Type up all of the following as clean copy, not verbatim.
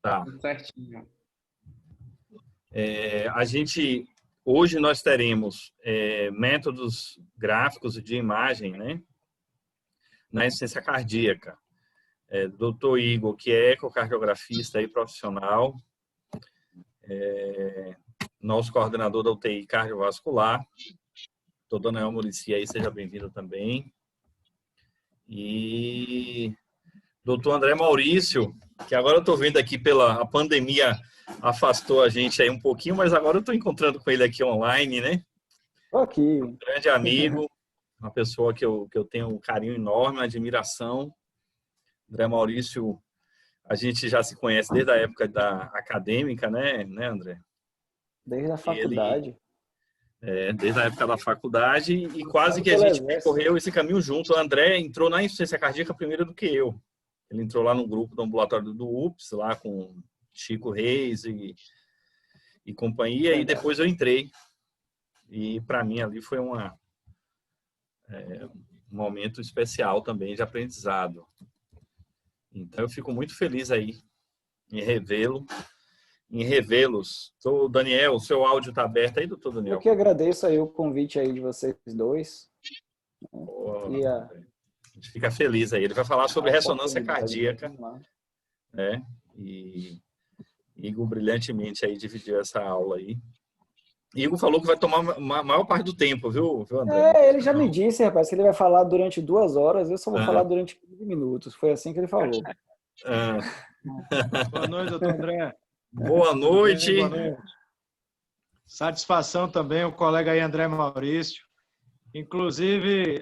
Tá. Tudo certinho. Hoje nós teremos métodos gráficos de imagem, né, na insuficiência cardíaca. Dr. Igor, que é ecocardiografista e profissional, nosso coordenador da UTI cardiovascular, doutor Daniel Muricy, aí seja bem-vindo também. E doutor André Maurício, que agora eu estou vendo aqui a pandemia afastou a gente aí um pouquinho, mas agora eu estou encontrando com ele aqui online, né? Aqui. Um grande amigo, uma pessoa que eu tenho um carinho enorme, uma admiração. André Maurício, a gente já se conhece desde a época da acadêmica, né, André? Desde a faculdade. Desde a época da faculdade e quase que a gente percorreu esse caminho junto. O André entrou na insuficiência cardíaca primeiro do que eu. Ele entrou lá no grupo do ambulatório do UPS, lá com Chico Reis e companhia, e depois eu entrei. E para mim ali foi um momento especial também de aprendizado. Então eu fico muito feliz aí em revê-los. Então, Daniel, o seu áudio está aberto aí, doutor Daniel? Eu que agradeço aí o convite aí de vocês dois. A gente fica feliz aí. Ele vai falar sobre ressonância cardíaca, né? E Igor brilhantemente aí dividiu essa aula aí. Igor falou que vai tomar a maior parte do tempo, viu André? Ele já me disse, rapaz, que ele vai falar durante 2 horas, eu só vou falar durante 15 minutos. Foi assim que ele falou. Boa noite, doutor André. Boa noite. Boa noite. Satisfação também, o colega aí, André Maurício. Inclusive,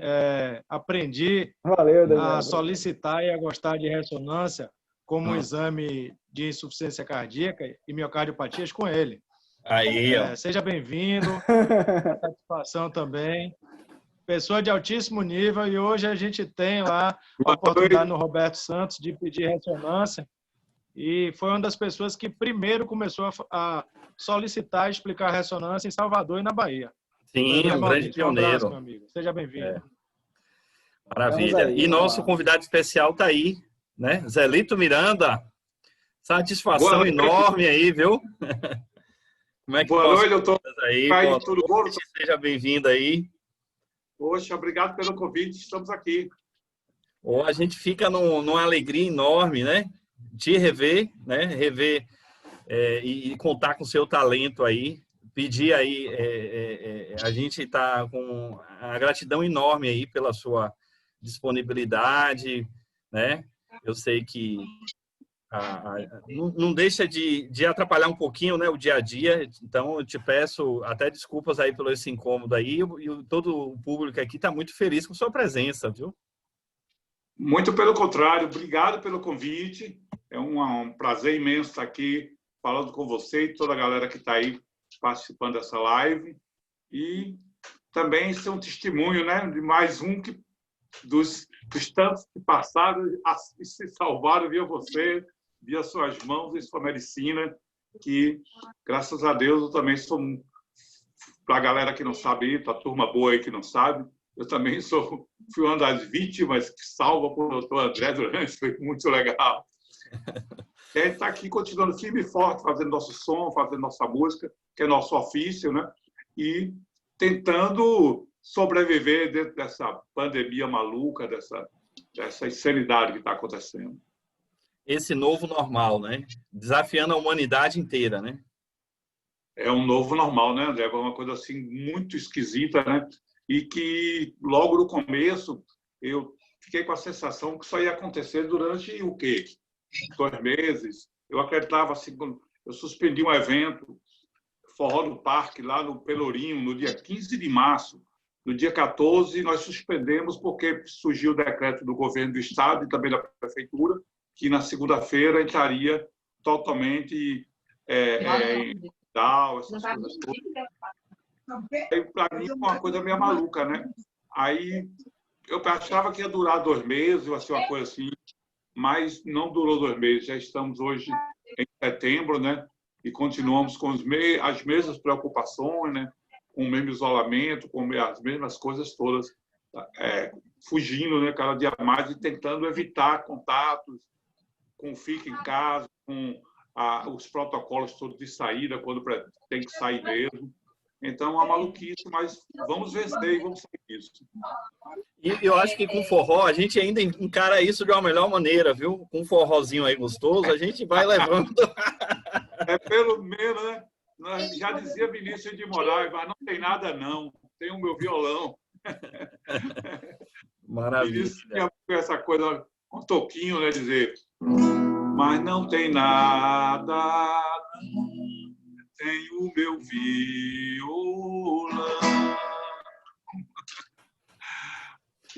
aprendi a solicitar e a gostar de ressonância como um exame de insuficiência cardíaca e miocardiopatias com ele. Aí, seja bem-vindo, satisfação também. Pessoa de altíssimo nível, e hoje a gente tem lá a oportunidade no Roberto Santos de pedir ressonância, e foi uma das pessoas que primeiro começou a solicitar e explicar ressonância em Salvador e na Bahia. Sim, um grande pioneiro. Um abraço, meu amigo. Seja bem-vindo. Maravilha. Aí, e nosso convidado especial está aí, né? Zelito Miranda. Satisfação enorme aí, viu? Como é que boa noite, doutor. Aí, tudo bom? Seja bem-vindo aí. Poxa, obrigado pelo convite. Estamos aqui. A gente fica numa alegria enorme, né? De rever, né? Rever e contar com o seu talento aí. Pedir aí, a gente está com a gratidão enorme aí pela sua disponibilidade, né? Eu sei que não deixa de atrapalhar um pouquinho, né, o dia a dia, então eu te peço até desculpas aí pelo esse incômodo aí, e todo o público aqui está muito feliz com sua presença, viu? Muito pelo contrário, obrigado pelo convite, é um prazer imenso estar aqui falando com você e toda a galera que está aí participando dessa live, e também ser um testemunho, né, de mais um dos tantos que passaram e se salvaram via você, via suas mãos e sua medicina, que, graças a Deus, eu também sou, para a galera que não sabe, para a turma boa aí que não sabe, eu também fui uma das vítimas que salva por o doutor André Durante, foi muito legal. A gente está aqui continuando firme e forte, fazendo nosso som, fazendo nossa música, que é nosso ofício, né? E tentando sobreviver dentro dessa pandemia maluca, dessa insanidade que está acontecendo. Esse novo normal, né? Desafiando a humanidade inteira, né? É um novo normal, né, André? É uma coisa assim muito esquisita, né? E que logo no começo eu fiquei com a sensação que isso ia acontecer durante o quê? 2 meses. Eu acreditava assim, eu suspendi um evento, Forró no Parque, lá no Pelourinho, no dia 15 de março. No dia 14, nós suspendemos porque surgiu o decreto do governo do estado e também da prefeitura, que na segunda-feira entraria totalmente essas coisas todas. Para mim, foi uma coisa meio maluca, né? Aí eu achava que ia durar 2 meses, ia ser uma coisa assim, mas não durou 2 meses. Já estamos hoje em setembro, né? E continuamos com as mesmas preocupações, né? Com o mesmo isolamento, com as mesmas coisas todas, fugindo, né, cada dia mais e tentando evitar contatos, com fica em casa, com os protocolos todos de saída, quando tem que sair mesmo. Então, é uma maluquice, mas vamos vencer e vamos sair disso. E eu acho que com forró, a gente ainda encara isso de uma melhor maneira, viu? Com um forrozinho aí gostoso, a gente vai levando. Pelo menos, né? Já dizia Vinícius de Moraes, mas não tem nada não, tem o meu violão. Maravilha. Vinícius tinha essa coisa, um toquinho, né? Dizer, mas não tem nada, tem o meu violão.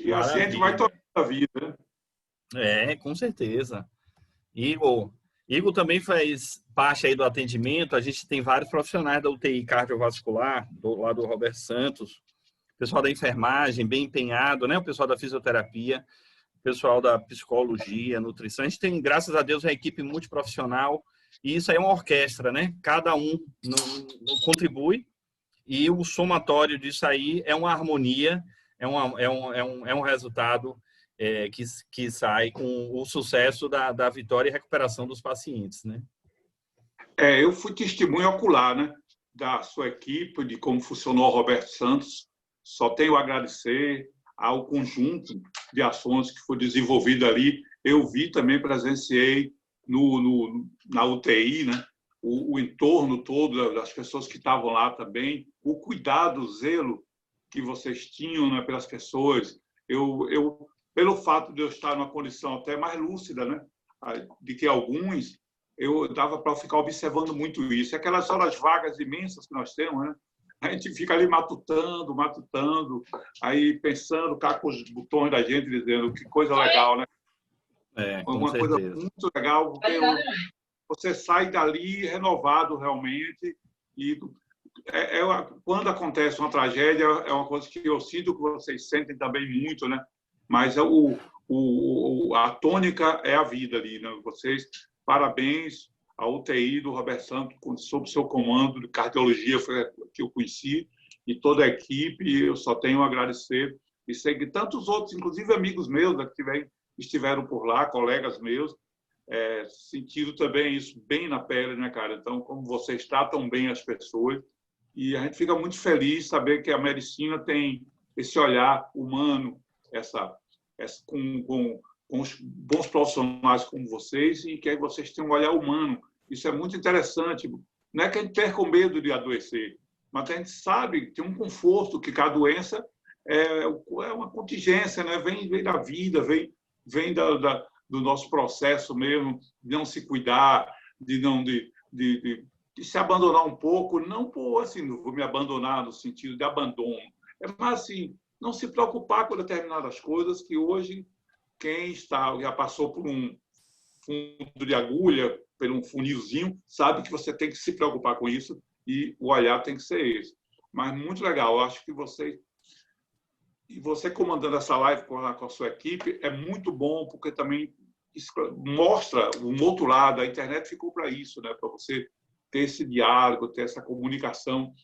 E assim a gente vai tocando a vida. Com certeza. Igor também faz parte aí do atendimento. A gente tem vários profissionais da UTI cardiovascular, lá do Roberto Santos, o pessoal da enfermagem, bem empenhado, né? O pessoal da fisioterapia, o pessoal da psicologia, nutrição. A gente tem, graças a Deus, uma equipe multiprofissional, e isso aí é uma orquestra, né? Cada um contribui, e o somatório disso aí é uma harmonia, é um resultado que sai com o sucesso da vitória e recuperação dos pacientes, né? Eu fui testemunha ocular, né, da sua equipe, de como funcionou o Roberto Santos. Só tenho a agradecer ao conjunto de ações que foi desenvolvido ali. Eu vi também, presenciei na UTI, né, o entorno todo das pessoas que estavam lá também, o cuidado, o zelo que vocês tinham, né, pelas pessoas. Pelo fato de eu estar numa condição até mais lúcida, né, de que alguns, eu dava para ficar observando muito isso. Aquelas horas vagas imensas que nós temos, né? A gente fica ali matutando, aí pensando, cá com os botões da gente, dizendo que coisa legal, né? Com certeza. Coisa muito legal, porque você sai dali renovado realmente. E quando acontece uma tragédia, é uma coisa que eu sinto que vocês sentem também muito, né? Mas a tônica é a vida ali, né? Vocês, parabéns à UTI do Roberto Santos, sob seu comando de cardiologia, foi que eu conheci, e toda a equipe. Eu só tenho a agradecer, e sei que tantos outros, inclusive amigos meus, né, que estiveram por lá, colegas meus, sentiram também isso bem na pele, né, cara? Então, como vocês tratam bem as pessoas, e a gente fica muito feliz de saber que a medicina tem esse olhar humano, com os bons profissionais como vocês, e que aí vocês têm um olhar humano. Isso é muito interessante. Não é que a gente perca o medo de adoecer, mas a gente sabe que tem um conforto, que cada doença é uma contingência, né? Vem da vida, vem do nosso processo mesmo, de não se cuidar, de se abandonar um pouco, não por assim, não vou me abandonar no sentido de abandono, mas assim, não se preocupar com determinadas coisas que hoje quem já passou por um fundo de agulha, por um funilzinho, sabe que você tem que se preocupar com isso, e o olhar tem que ser esse. Mas muito legal, eu acho que você comandando essa live com a sua equipe é muito bom, porque também mostra um outro lado. A internet ficou para isso, né? Para você ter esse diálogo, ter essa comunicação,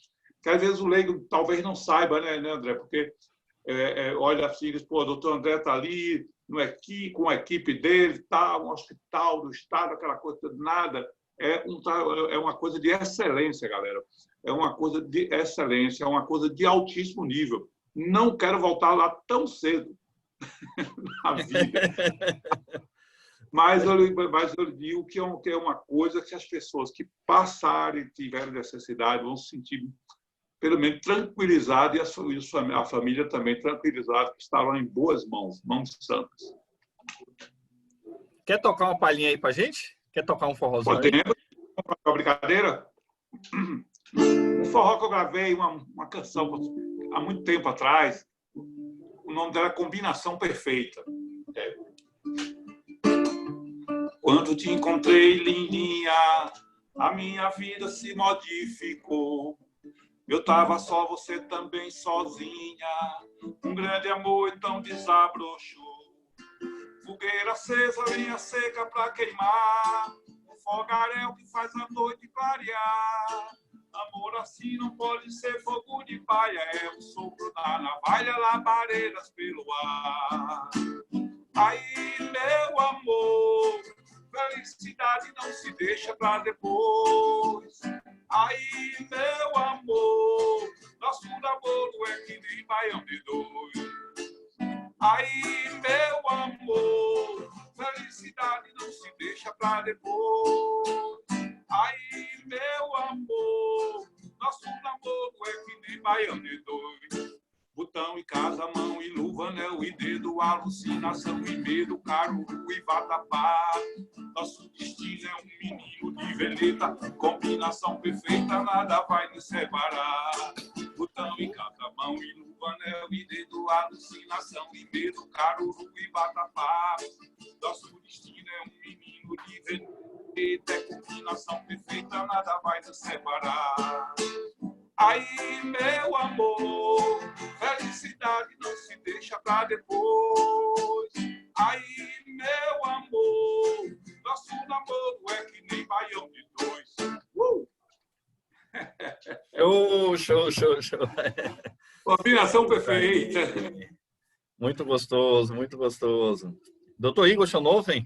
que às vezes o leigo talvez não saiba, né, André? Porque olha assim, diz, pô, o doutor André está ali com a equipe dele, está um hospital do estado, aquela coisa, nada. É uma coisa de excelência, galera. É uma coisa de excelência, é uma coisa de altíssimo nível. Não quero voltar lá tão cedo na vida. Mas eu digo que é uma coisa que as pessoas que passarem, tiverem necessidade, vão se sentir pelo menos tranquilizado, e a família também tranquilizada, que está lá em boas mãos santas. Quer tocar uma palhinha aí pra gente? Quer tocar um forrozinho? Podemos? Uma brincadeira? Um forró que eu gravei, uma canção há muito tempo atrás, o nome dela é Combinação Perfeita. Quando te encontrei, lindinha, a minha vida se modificou. Eu tava só, você também sozinha. Um grande amor então desabrochou. Fogueira acesa, lenha seca pra queimar. Um fogaréu que faz a noite clarear. Amor assim não pode ser fogo de palha. É o sopro da navalha, labaredas pelo ar. Aí, meu amor, Felicidade não se deixa pra depois. Aí, meu amor, nosso namoro é que nem baião de dois. Aí, meu amor, felicidade não se deixa pra depois. Aí, meu amor, nosso namoro é que nem baião de dois. Botão e casa, mão e luva, anel e dedo, alucinação e medo, caruru e vatapá. Nosso destino é um menino de veneta, combinação perfeita, nada vai nos separar. Botão e casa, mão e luva, anel e dedo, alucinação e medo, caruru e vatapá. Nosso destino é um menino de veneta, é combinação perfeita, nada vai nos separar. Aí, meu amor, felicidade não se deixa pra depois. Aí, meu amor, nosso namoro é que nem baião de dois. Show. Combinação perfeita. Muito gostoso, muito gostoso. Doutor Igor Schonoffen?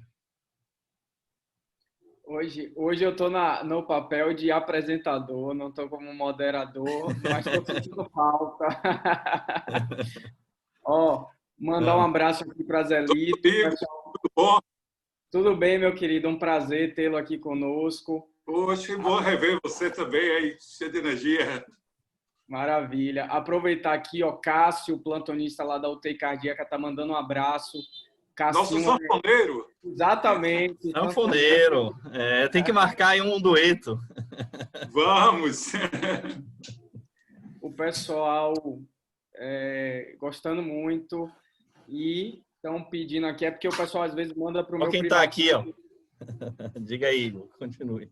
Hoje eu estou no papel de apresentador, não estou como moderador, mas estou sentindo falta. Mandar um abraço aqui para Zelito. Tudo bom? Tudo bem, meu querido? Um prazer tê-lo aqui conosco. Poxa, bom rever você também aí, cheio de energia. Maravilha. Aproveitar aqui, Cássio, plantonista lá da UTI Cardíaca, tá mandando um abraço. Nosso sanfoneiro. Exatamente. Sanfoneiro. Tem que marcar aí um dueto. Vamos! O pessoal gostando muito e estão pedindo aqui, é porque o pessoal às vezes manda para o meu quem privado. Tá aqui, ó. Diga aí, Igor. Continue.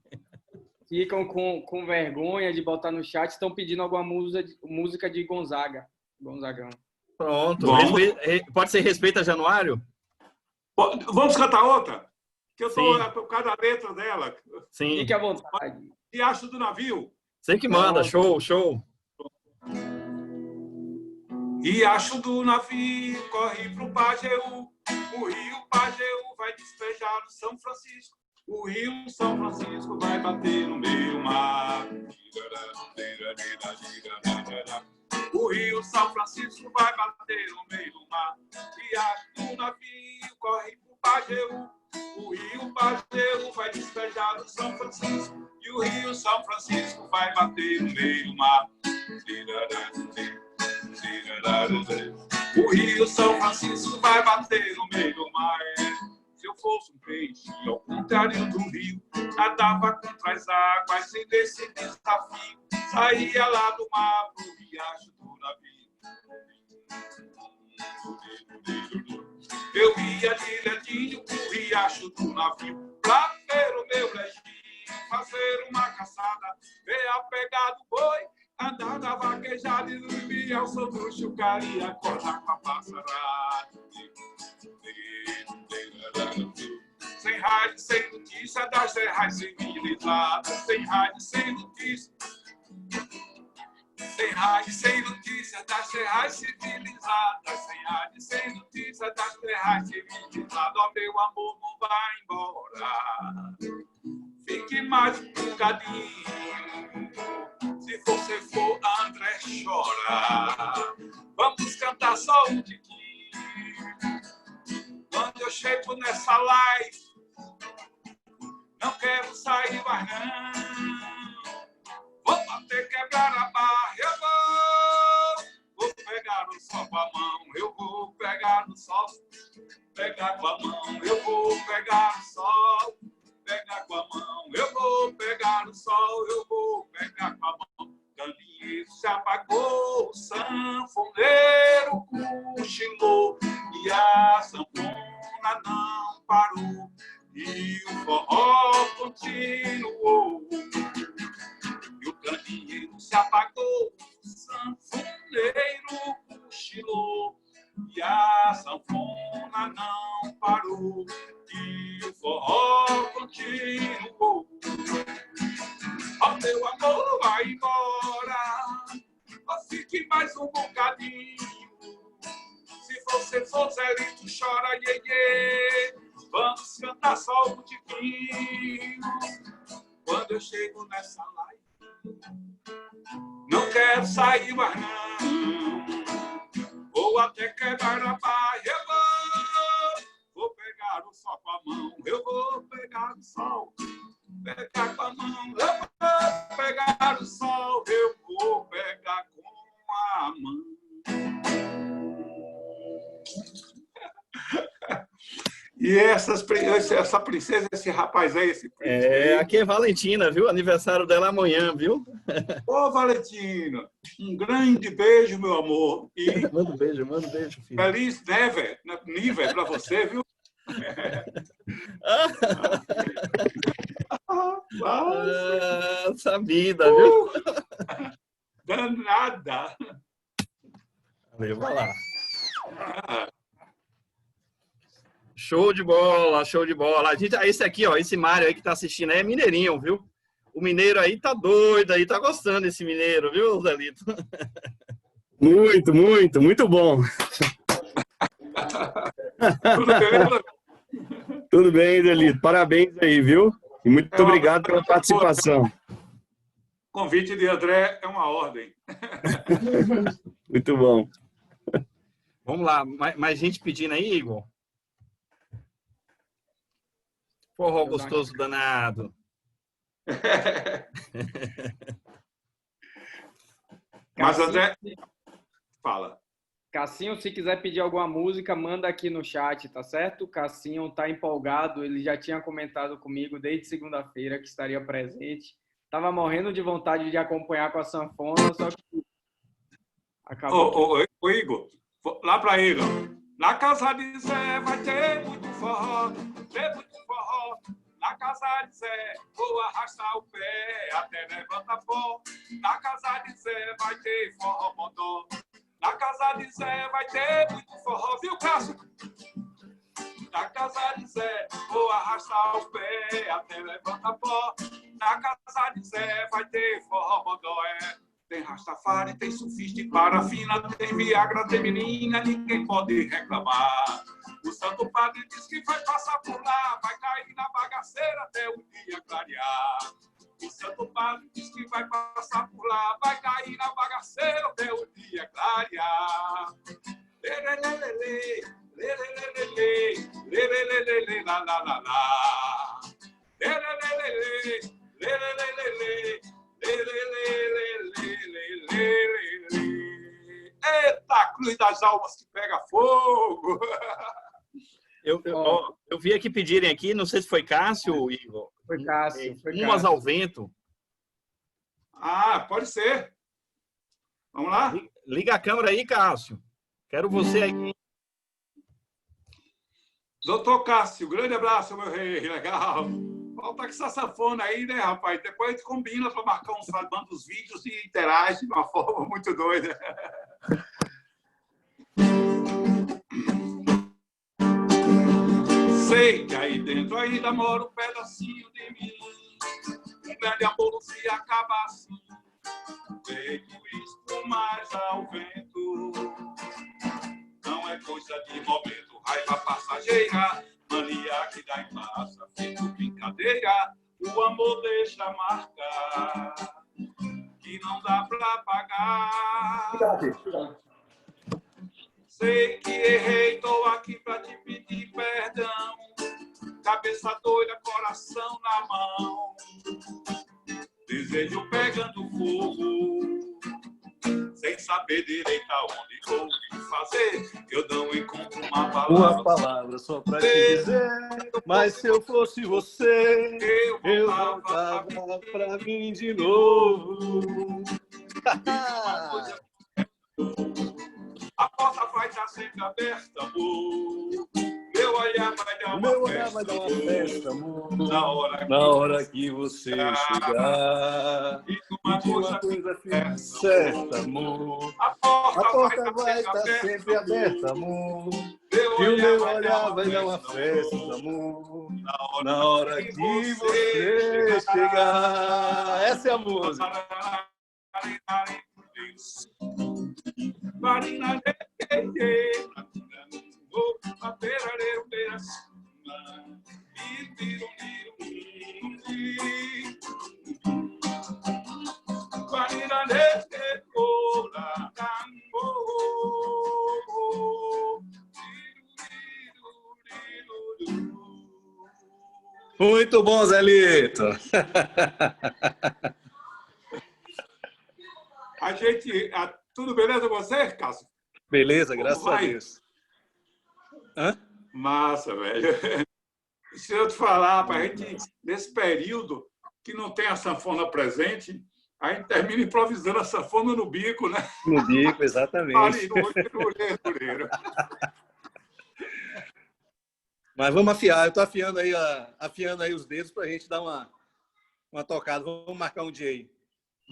Ficam com vergonha de botar no chat, estão pedindo alguma música de Gonzagão. Pronto. Pode ser Respeita Januário? Vamos cantar outra? Que eu estou por causa da letra dela. Sim. Fique à vontade. Riacho do Navio. Você que manda. Show. Riacho do Navio corre pro Pajeú. O rio Pajeú vai despejar do São Francisco. O rio São Francisco vai bater no meio mar. O rio São Francisco vai bater no meio do mar. Riacho do Navio corre pro Pajeú. O rio Pajeú vai despejar do São Francisco. E o rio São Francisco vai bater no meio do mar. O rio São Francisco vai bater no meio do mar. Se eu fosse um peixe, ao contrário do rio, nadava contra as águas sem desse desafio. Saía lá do mar pro riacho do navio. Eu ia direitinho pro riacho do navio, pra ver o meu brejinho, fazer uma caçada, ver a pegada do boi, andar na vaquejada e dormir ao som do chucari e acordar com a passarada. Sem rádio, sem notícia das terras civilizadas. Sem rádio, sem notícia. Sem rádio, sem notícia das terras civilizadas. Sem rádio, sem notícia das terras civilizadas. Ó, meu amor, não vai embora. Fique mais um bocadinho. Se você for, André chora. Vamos cantar só um tiquinho. Quando eu chego nessa live, não quero sair mais não. Vou bater, quebrar a barra, eu vou pegar o sol com a mão, eu vou pegar o sol, pegar com a mão, eu vou pegar o sol, pegar com a mão, eu vou pegar o sol, eu vou pegar com a mão. Galinheiro se apagou, o sanfoneiro cochilou e a sanfona não parou e o forró continuou. E o galinheiro se apagou, o sanfoneiro cochilou e a sanfona não parou e o forró continuou. Ó, meu amor, vai embora, ó, fique mais um bocadinho. Se você for Zelito, chora, iê, iê. Vamos cantar só um tiquinho. eu chego nessa live. Não quero sair mais não. Vou até quebrar a barra. Vou pegar o sol com a mão. Eu vou pegar o sol. Pegar com a mão. Eu vou pegar o sol. Eu vou pegar com a mão. E essa princesa, esse rapaz aí, esse príncipe. Aqui é Valentina, viu? Aniversário dela amanhã, viu? Ô, Valentina, um grande beijo, meu amor. E manda um beijo, filho. Feliz nível para você, viu? Sabida, viu? Danada. Valeu, vai lá. Show de bola, show de bola. Esse aqui, ó, esse Mário aí que tá assistindo aí é mineirinho, viu? O mineiro aí tá doido aí, tá gostando desse mineiro, viu, Zelito? Muito bom. Tudo bem? Tudo bem, Zelito. Parabéns aí, viu? E muito obrigado pela participação. O convite de André é uma ordem. Muito bom. Vamos lá, mais gente pedindo aí, Igor? Forró gostoso danado. Mas, André, fala. Cassinho, se quiser pedir alguma música, manda aqui no chat, tá certo? Cassinho tá empolgado, ele já tinha comentado comigo desde segunda-feira que estaria presente. Tava morrendo de vontade de acompanhar com a sanfona, só que acabou. Ô, Igor, lá para ele, ó. Na casa de Zé vai ter muito forró, Na casa de Zé vou arrastar o pé até levanta pó. Na casa de Zé vai ter forró bodó. Na casa de Zé vai ter muito forró, viu, Cássio? Na casa de Zé vou arrastar o pé até levanta pó. Na casa de Zé vai ter forró bodó, Tem Rastafari, tem sufista e parafina, tem Viagra, tem menina, ninguém pode reclamar. O Santo Padre diz que vai passar por lá, vai cair na bagaceira até o dia clarear. O Santo Padre diz que vai passar por lá, vai cair na bagaceira até o dia clarear. Lelelelele, lelelelele, lelelelele, la la la la. Lelelelele, lelelelele, lelelelele. Eita, cruz das almas que pega fogo! Eu vi aqui pedirem aqui, não sei se foi Cássio ou Igor. Foi Cássio. Umas ao vento. Ah, pode ser. Vamos lá? Liga a câmera aí, Cássio. Quero você aí. Doutor Cássio, grande abraço, meu rei. Legal. Falta que essa sanfona aí, né, rapaz? Depois a gente combina para marcar uns, manda os vídeos e interage de uma forma muito doida. Sei que aí dentro ainda mora um pedacinho de mim. Um grande amor se acaba assim, feito espumais ao vento. Não é coisa de momento, raiva passageira, mania que dá em massa, feito brincadeira. O amor deixa marca que não dá pra pagar. Sei que errei, tô aqui pra te pedir perdão. Cabeça doida, coração na mão. Desejo pegando fogo, sem saber direito aonde vou fazer. Eu não encontro uma palavra só pra te dizer. Mas se eu fosse você, eu voltava pra mim de novo. A porta vai estar sempre aberta, amor. Meu olhar vai dar uma festa, amor. Na hora que você chegar. E uma coisa fica certa, amor. A porta vai estar sempre aberta, amor. E o meu olhar vai dar uma festa, amor. Na hora que você chegar. Essa é a música. Muito bom, Zelito. Tudo beleza com você, Cássio? Beleza, graças a Deus. Hã? Massa, velho. Se eu te falar, para a gente, nesse período que não tem a sanfona presente, a gente termina improvisando a sanfona no bico, né? No bico, exatamente. Mas vamos afiar. Eu estou afiando aí os dedos para a gente dar uma tocada. Vamos marcar um dia aí.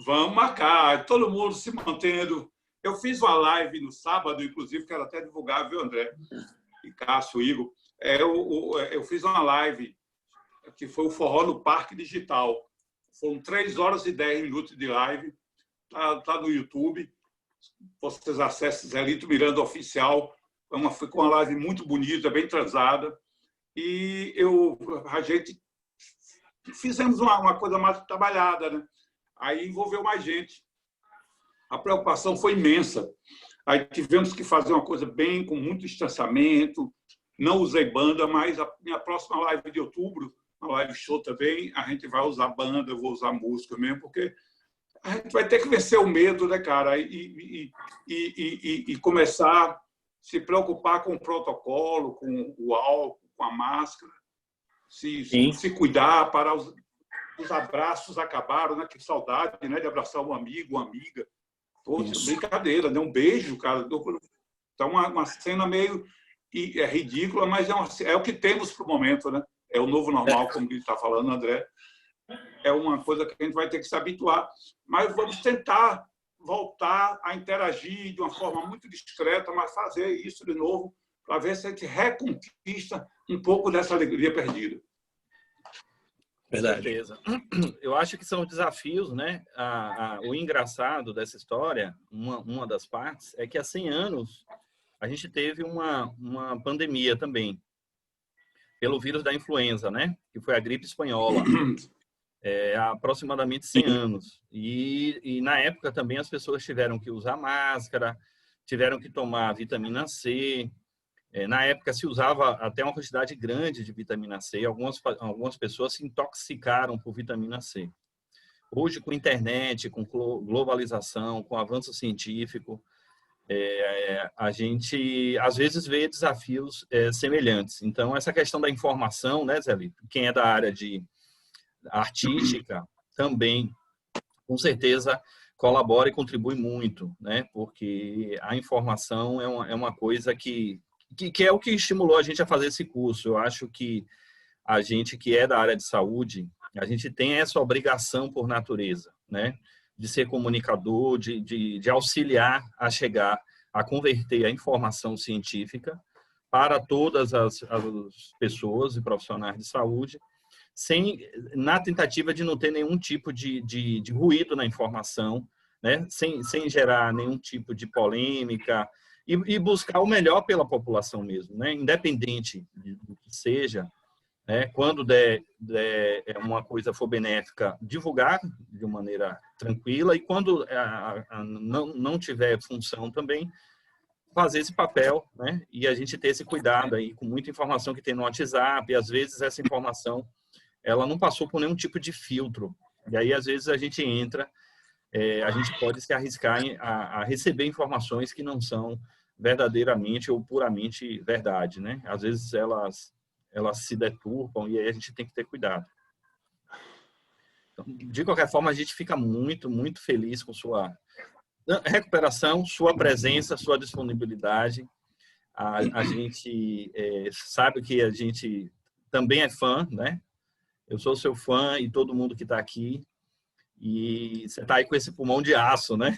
Vamos marcar. Todo mundo se mantendo. Eu fiz uma live no sábado, inclusive, quero até divulgar, viu, André? E Cássio, Igor. Eu fiz uma live que foi o Forró no Parque Digital. Foram 3 horas e 10 minutos de live. Tá no YouTube. Vocês acessem Zelito Miranda Oficial. Foi uma live muito bonita, bem transada. E a gente fizemos uma coisa mais trabalhada, né? Aí envolveu mais gente. A preocupação foi imensa. Aí tivemos que fazer uma coisa bem, com muito distanciamento. Não usei banda, mas a minha próxima live de outubro, uma live show também, a gente vai usar banda, eu vou usar música mesmo, porque a gente vai ter que vencer o medo, né, cara? E começar a se preocupar com o protocolo, com o álcool, com a máscara, se cuidar, para os abraços acabaram, né? Que saudade, né? De abraçar um amigo, uma amiga. Poxa, brincadeira, né? Um beijo, cara. Então, uma cena meio ridícula, mas é o que temos para o momento, né? É o novo normal, como ele está falando, André. É uma coisa que a gente vai ter que se habituar. Mas vamos tentar voltar a interagir de uma forma muito discreta, mas fazer isso de novo para ver se a gente reconquista um pouco dessa alegria perdida. Verdade. Beleza. Eu acho que são desafios, né? O engraçado dessa história, uma das partes, é que há 100 anos a gente teve uma pandemia também, pelo vírus da influenza, né? Que foi a gripe espanhola. Há aproximadamente 100 anos. E na época também as pessoas tiveram que usar máscara, tiveram que tomar vitamina C. Na época se usava até uma quantidade grande de vitamina C. Algumas pessoas se intoxicaram por vitamina C. Hoje, com internet, com globalização, com avanço científico, a gente às vezes vê desafios semelhantes. Então, essa questão da informação, né, Zé Lito? Quem é da área de artística também, com certeza, colabora e contribui muito, né? Porque a informação é uma coisa que é o que estimulou a gente a fazer esse curso. Eu acho que a gente que é da área de saúde, a gente tem essa obrigação por natureza, né? De ser comunicador, de auxiliar a chegar, a converter a informação científica para todas as pessoas e profissionais de saúde, na tentativa de não ter nenhum tipo de ruído na informação, né? Sem gerar nenhum tipo de polêmica, e buscar o melhor pela população mesmo, né? Independente do que seja, né? Quando uma coisa for benéfica, divulgar de maneira tranquila, e quando não tiver função também, fazer esse papel, né? E a gente ter esse cuidado aí, com muita informação que tem no WhatsApp, e às vezes essa informação ela não passou por nenhum tipo de filtro, e aí às vezes a gente a gente pode se arriscar a receber informações que não são verdadeiramente ou puramente verdade, né? Às vezes elas se deturpam, e aí a gente tem que ter cuidado. Então, de qualquer forma, a gente fica muito, muito feliz com sua recuperação, sua presença, sua disponibilidade. A gente sabe que a gente também é fã, né? Eu sou seu fã e todo mundo que está aqui. E você está aí com esse pulmão de aço, né?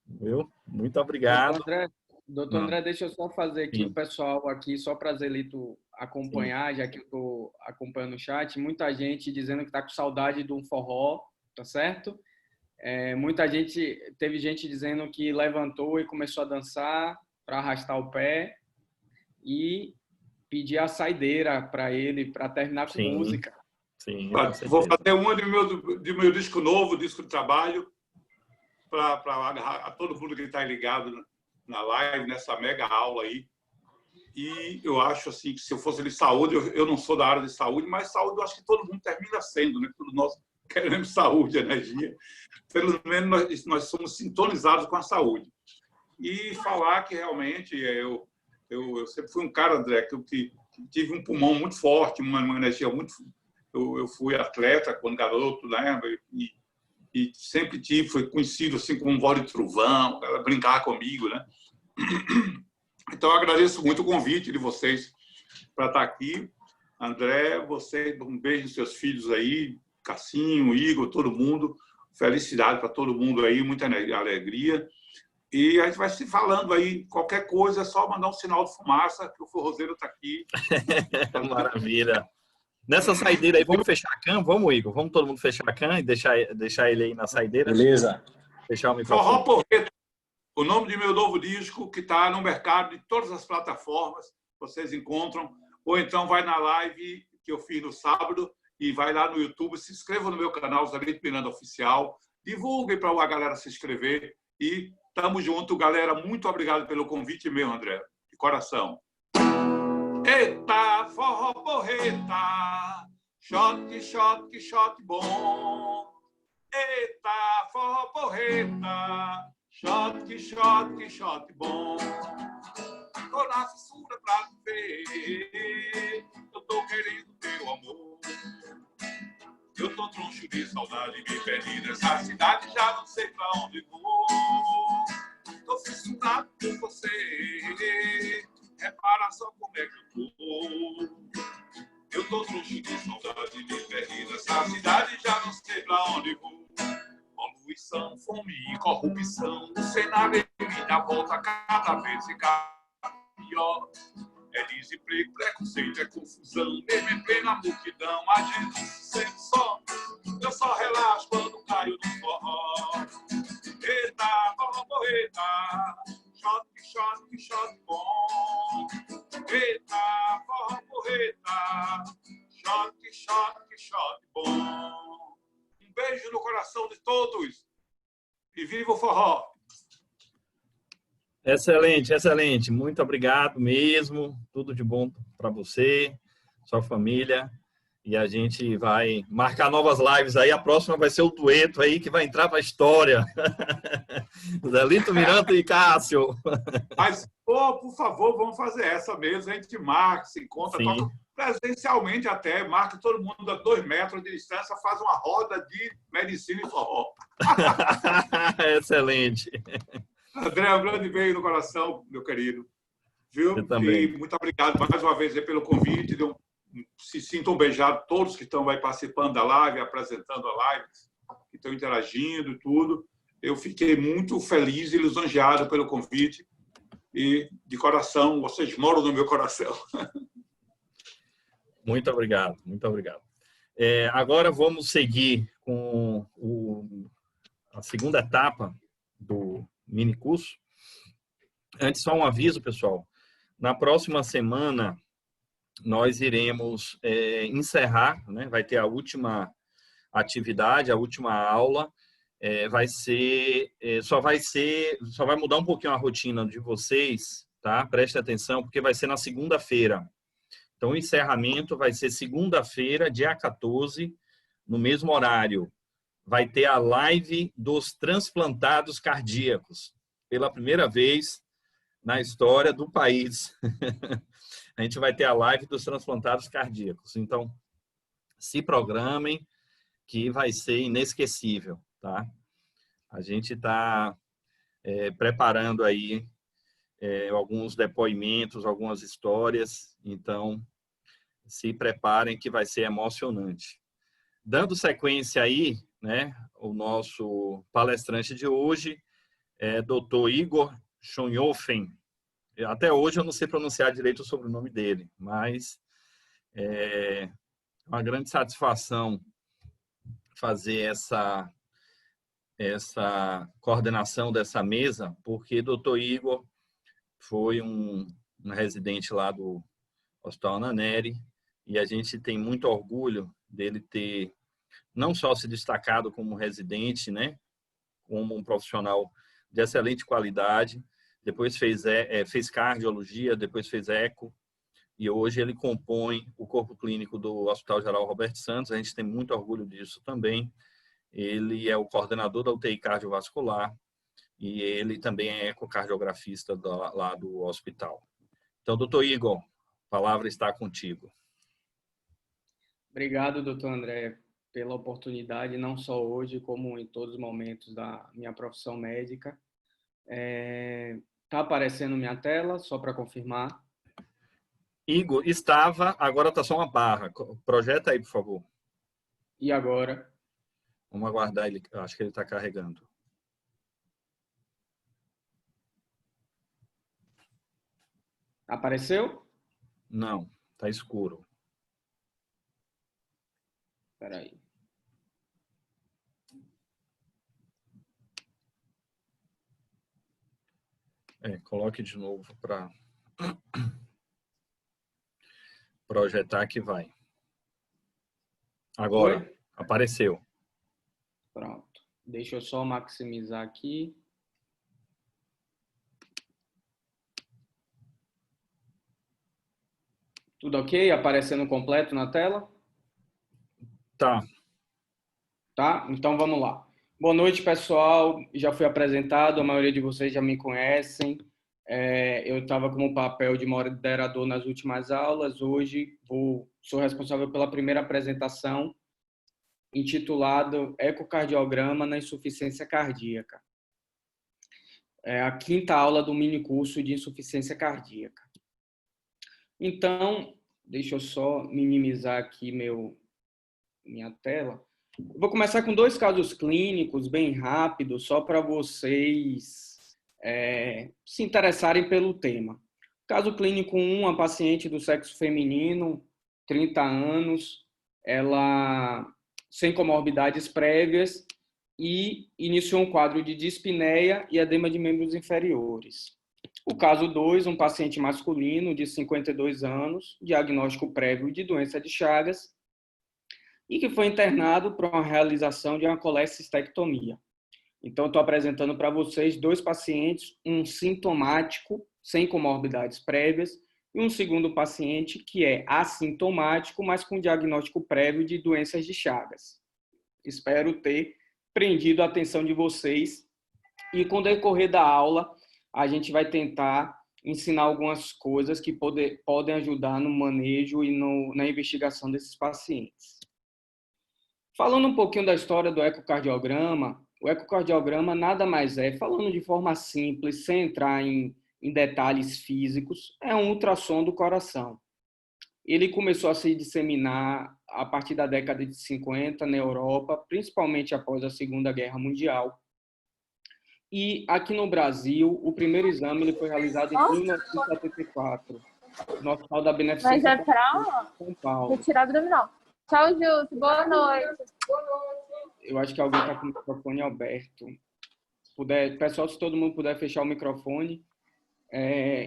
Viu? Muito obrigado. Doutor André, deixa eu só fazer aqui o pessoal aqui, só para Zelito acompanhar, já que eu estou acompanhando o chat. Muita gente dizendo que está com saudade de um forró, tá certo? Teve gente dizendo que levantou e começou a dançar para arrastar o pé e pedir a saideira para ele, para terminar com música. Sim, vou fazer uma de meu disco novo, disco de trabalho, para todo mundo que está ligado na live, nessa mega aula aí. E eu acho assim que se eu fosse de saúde, eu não sou da área de saúde, mas saúde eu acho que todo mundo termina sendo, né? Todos nós queremos saúde, energia. Pelo menos nós somos sintonizados com a saúde. E falar que realmente eu sempre fui um cara, André, que tive um pulmão muito forte, uma energia muito... Eu fui atleta quando garoto, né? E sempre fui conhecido assim como um voz de trovão, ela brincava comigo, né? Então, eu agradeço muito o convite de vocês para estar aqui. André, você, um beijo nos seus filhos aí, Cassinho, Igor, todo mundo. Felicidade para todo mundo aí, muita alegria. E a gente vai se falando aí, qualquer coisa, é só mandar um sinal de fumaça, que o forrozeiro está aqui. Maravilha. Nessa saideira aí, vamos fechar a cam? Vamos, Igor? Vamos todo mundo fechar a cam e deixar ele aí na saideira? Beleza. Fechar o microfone. Forró Porreta, o nome de meu novo disco, que está no mercado de todas as plataformas, vocês encontram. Ou então vai na live que eu fiz no sábado e vai lá no YouTube, se inscreva no meu canal, Zé Miranda Oficial. Divulguem para a galera se inscrever. E tamo junto, galera. Muito obrigado pelo convite meu, André. De coração. Eita, forró porreta, shot, shot, shot bom. Eita, forró porreta, shot, shot, shot bom. Tô na fissura pra te ver, eu tô querendo teu amor. Eu tô troncho de saudade, me perdi nessa cidade, já não sei pra onde vou. Tô fissurado por você, repara só como é que eu tô. Eu tô troncho de saudade, me perdi nessa cidade, já não sei pra onde vou. Poluição, fome e corrupção, o cenário em minha volta cada vez fica pior. É desemprego, preconceito, é confusão, mesmo em plena multidão, a gente se sente só. Eu só relaxo quando caio no forró. Eita, forró porreta, shot, shot, shot bom. Eita, forró porreta, shot, shot, shot bom. Um beijo no coração de todos e viva o forró! Excelente, excelente. Muito obrigado mesmo. Tudo de bom para você, sua família. E a gente vai marcar novas lives aí. A próxima vai ser o dueto aí que vai entrar para a história. Zé Miranda e Cássio. Mas, por favor, vamos fazer essa mesmo. A gente marca, se encontra, toca presencialmente até, marca todo mundo a 2 metros de distância, faz uma roda de medicina e forró. Excelente. André, um grande beijo no coração, meu querido. Viu? Eu também. E muito obrigado mais uma vez pelo convite. Se sintam beijados todos que estão aí participando da live, apresentando a live, que estão interagindo e tudo. Eu fiquei muito feliz e lisonjeado pelo convite. E, de coração, vocês moram no meu coração. Muito obrigado, muito obrigado. Agora vamos seguir com a segunda etapa do mini curso. Antes, só um aviso, pessoal. Na próxima semana, nós iremos encerrar, né? Vai ter a última atividade, a última aula. Só vai mudar um pouquinho a rotina de vocês, tá? Preste atenção, porque vai ser na segunda-feira. Então, o encerramento vai ser segunda-feira, dia 14, no mesmo horário. Vai ter a live dos transplantados cardíacos. Pela primeira vez na história do país. A gente vai ter a live dos transplantados cardíacos. Então, se programem, que vai ser inesquecível, tá? A gente está preparando aí alguns depoimentos, algumas histórias. Então, se preparem que vai ser emocionante. Dando sequência aí, né, o nosso palestrante de hoje é Dr. Igor Schonhofen. Até hoje eu não sei pronunciar direito o sobrenome dele, mas é uma grande satisfação fazer essa coordenação dessa mesa, porque Dr. Igor foi um residente lá do Hospital Ana Nery, e a gente tem muito orgulho dele ter não só se destacado como residente, né, como um profissional de excelente qualidade, depois fez cardiologia, depois fez eco, e hoje ele compõe o corpo clínico do Hospital Geral Roberto Santos. A gente tem muito orgulho disso também. Ele é o coordenador da UTI cardiovascular e ele também é ecocardiografista lá do hospital. Então, doutor Igor, a palavra está contigo. Obrigado, doutor André, pela oportunidade, não só hoje, como em todos os momentos da minha profissão médica. Está aparecendo minha tela, só para confirmar. Igor, estava, agora está só uma barra. Projeta aí, por favor. E agora? Vamos aguardar, ele, acho que ele está carregando. Apareceu? Não, está escuro. Espera aí. Coloque de novo para projetar que vai. Agora, Oi? Apareceu. Pronto. Deixa eu só maximizar aqui. Tudo ok? Aparecendo completo na tela? Tá. Tá? Então vamos lá. Boa noite, pessoal. Já fui apresentado, a maioria de vocês já me conhecem. Eu estava como papel de moderador nas últimas aulas. Hoje sou responsável pela primeira apresentação, intitulado Ecocardiograma na Insuficiência Cardíaca. É a quinta aula do minicurso de insuficiência cardíaca. Então, deixa eu só minimizar aqui minha tela. Vou começar com 2 casos clínicos bem rápidos, só para vocês se interessarem pelo tema. Caso clínico 1, uma paciente do sexo feminino, 30 anos, ela sem comorbidades prévias e iniciou um quadro de dispneia e edema de membros inferiores. O caso 2, um paciente masculino de 52 anos, diagnóstico prévio de doença de Chagas, e que foi internado para uma realização de uma colecistectomia. Então, estou apresentando para vocês 2 pacientes, um sintomático, sem comorbidades prévias, e um segundo paciente que é assintomático, mas com diagnóstico prévio de doenças de Chagas. Espero ter prendido a atenção de vocês e, com o decorrer da aula, a gente vai tentar ensinar algumas coisas que podem ajudar no manejo e na investigação desses pacientes. Falando um pouquinho da história do ecocardiograma, o ecocardiograma nada mais é, falando de forma simples, sem entrar em detalhes físicos, é um ultrassom do coração. Ele começou a se disseminar a partir da década de 50 na Europa, principalmente após a Segunda Guerra Mundial. E aqui no Brasil, o primeiro exame ele foi realizado em 1974, no Hospital da Beneficência. Mas é para São Paulo. retirar abdominal. Tchau, Júlio. Boa noite. Eu acho que alguém está com o microfone aberto. Pessoal, se todo mundo puder fechar o microfone.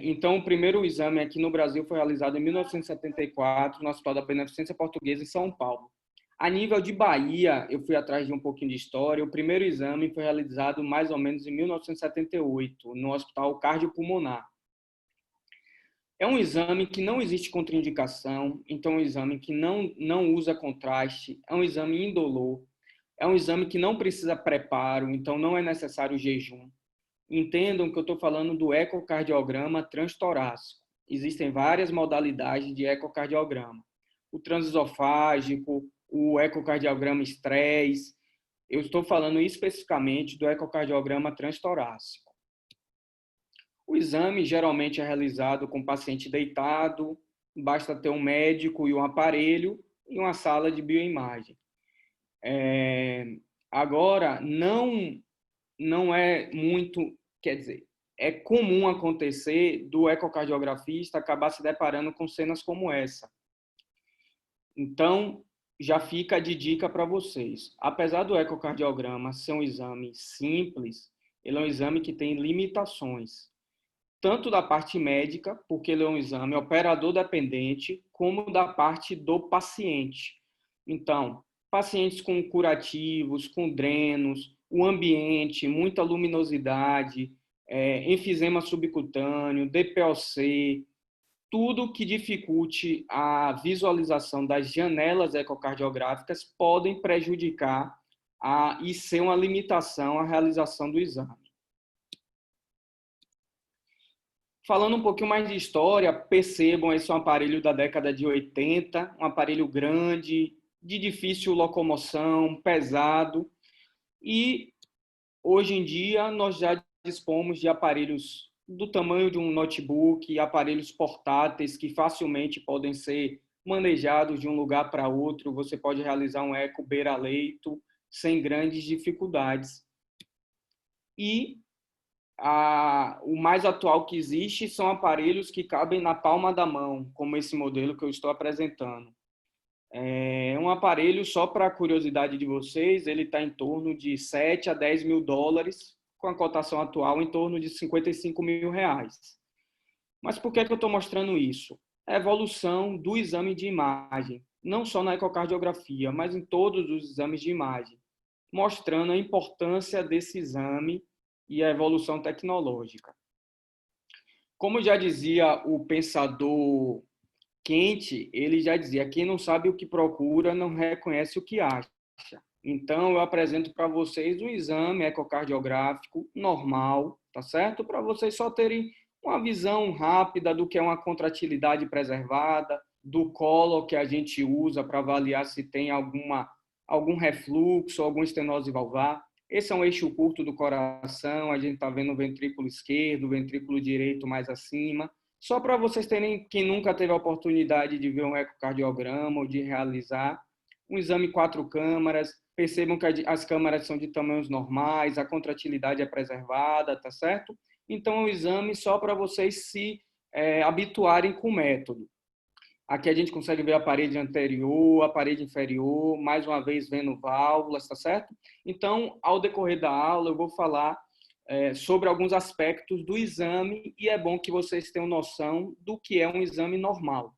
Então, o primeiro exame aqui no Brasil foi realizado em 1974, no Hospital da Beneficência Portuguesa, em São Paulo. A nível de Bahia, eu fui atrás de um pouquinho de história. O primeiro exame foi realizado mais ou menos em 1978, no Hospital Cardiopulmonar. É um exame que não existe contraindicação, então é um exame que não usa contraste, é um exame indolor, é um exame que não precisa preparo, então não é necessário jejum. Entendam que eu estou falando do ecocardiograma transtorácico. Existem várias modalidades de ecocardiograma. O transesofágico, o ecocardiograma estresse. Eu estou falando especificamente do ecocardiograma transtorácico. O exame geralmente é realizado com o paciente deitado, basta ter um médico e um aparelho e uma sala de bioimagem. Agora, não é muito, quer dizer, é comum acontecer do ecocardiografista acabar se deparando com cenas como essa. Então, já fica de dica para vocês. Apesar do ecocardiograma ser um exame simples, ele é um exame que tem limitações, tanto da parte médica, porque ele é um exame operador dependente, como da parte do paciente. Então, pacientes com curativos, com drenos, o ambiente, muita luminosidade, enfisema subcutâneo, DPOC, tudo que dificulte a visualização das janelas ecocardiográficas podem prejudicar e ser uma limitação à realização do exame. Falando um pouquinho mais de história, percebam, esse é um aparelho da década de 80, um aparelho grande, de difícil locomoção, pesado, e hoje em dia nós já dispomos de aparelhos do tamanho de um notebook, aparelhos portáteis que facilmente podem ser manejados de um lugar para outro. Você pode realizar um eco beira-leito sem grandes dificuldades. E o mais atual que existe são aparelhos que cabem na palma da mão, como esse modelo que eu estou apresentando. É um aparelho, só para a curiosidade de vocês, ele está em torno de 7 a 10 mil dólares, com a cotação atual em torno de 55 mil reais. Mas por que eu estou mostrando isso? É a evolução do exame de imagem, não só na ecocardiografia, mas em todos os exames de imagem, mostrando a importância desse exame e a evolução tecnológica. Como já dizia o pensador Kant, ele já dizia: quem não sabe o que procura não reconhece o que acha. Então, eu apresento para vocês um exame ecocardiográfico normal, tá certo? Para vocês só terem uma visão rápida do que é uma contratilidade preservada, do colo que a gente usa para avaliar se tem algum refluxo, alguma estenose valvar. Esse é um eixo curto do coração, a gente está vendo o ventrículo esquerdo, o ventrículo direito mais acima. Só para vocês terem, quem nunca teve a oportunidade de ver um ecocardiograma ou de realizar, um exame 4 câmaras, percebam que as câmaras são de tamanhos normais, a contratilidade é preservada, tá certo? Então, é um exame só para vocês se habituarem com o método. Aqui a gente consegue ver a parede anterior, a parede inferior, mais uma vez vendo válvulas, tá certo? Então, ao decorrer da aula, eu vou falar sobre alguns aspectos do exame e é bom que vocês tenham noção do que é um exame normal.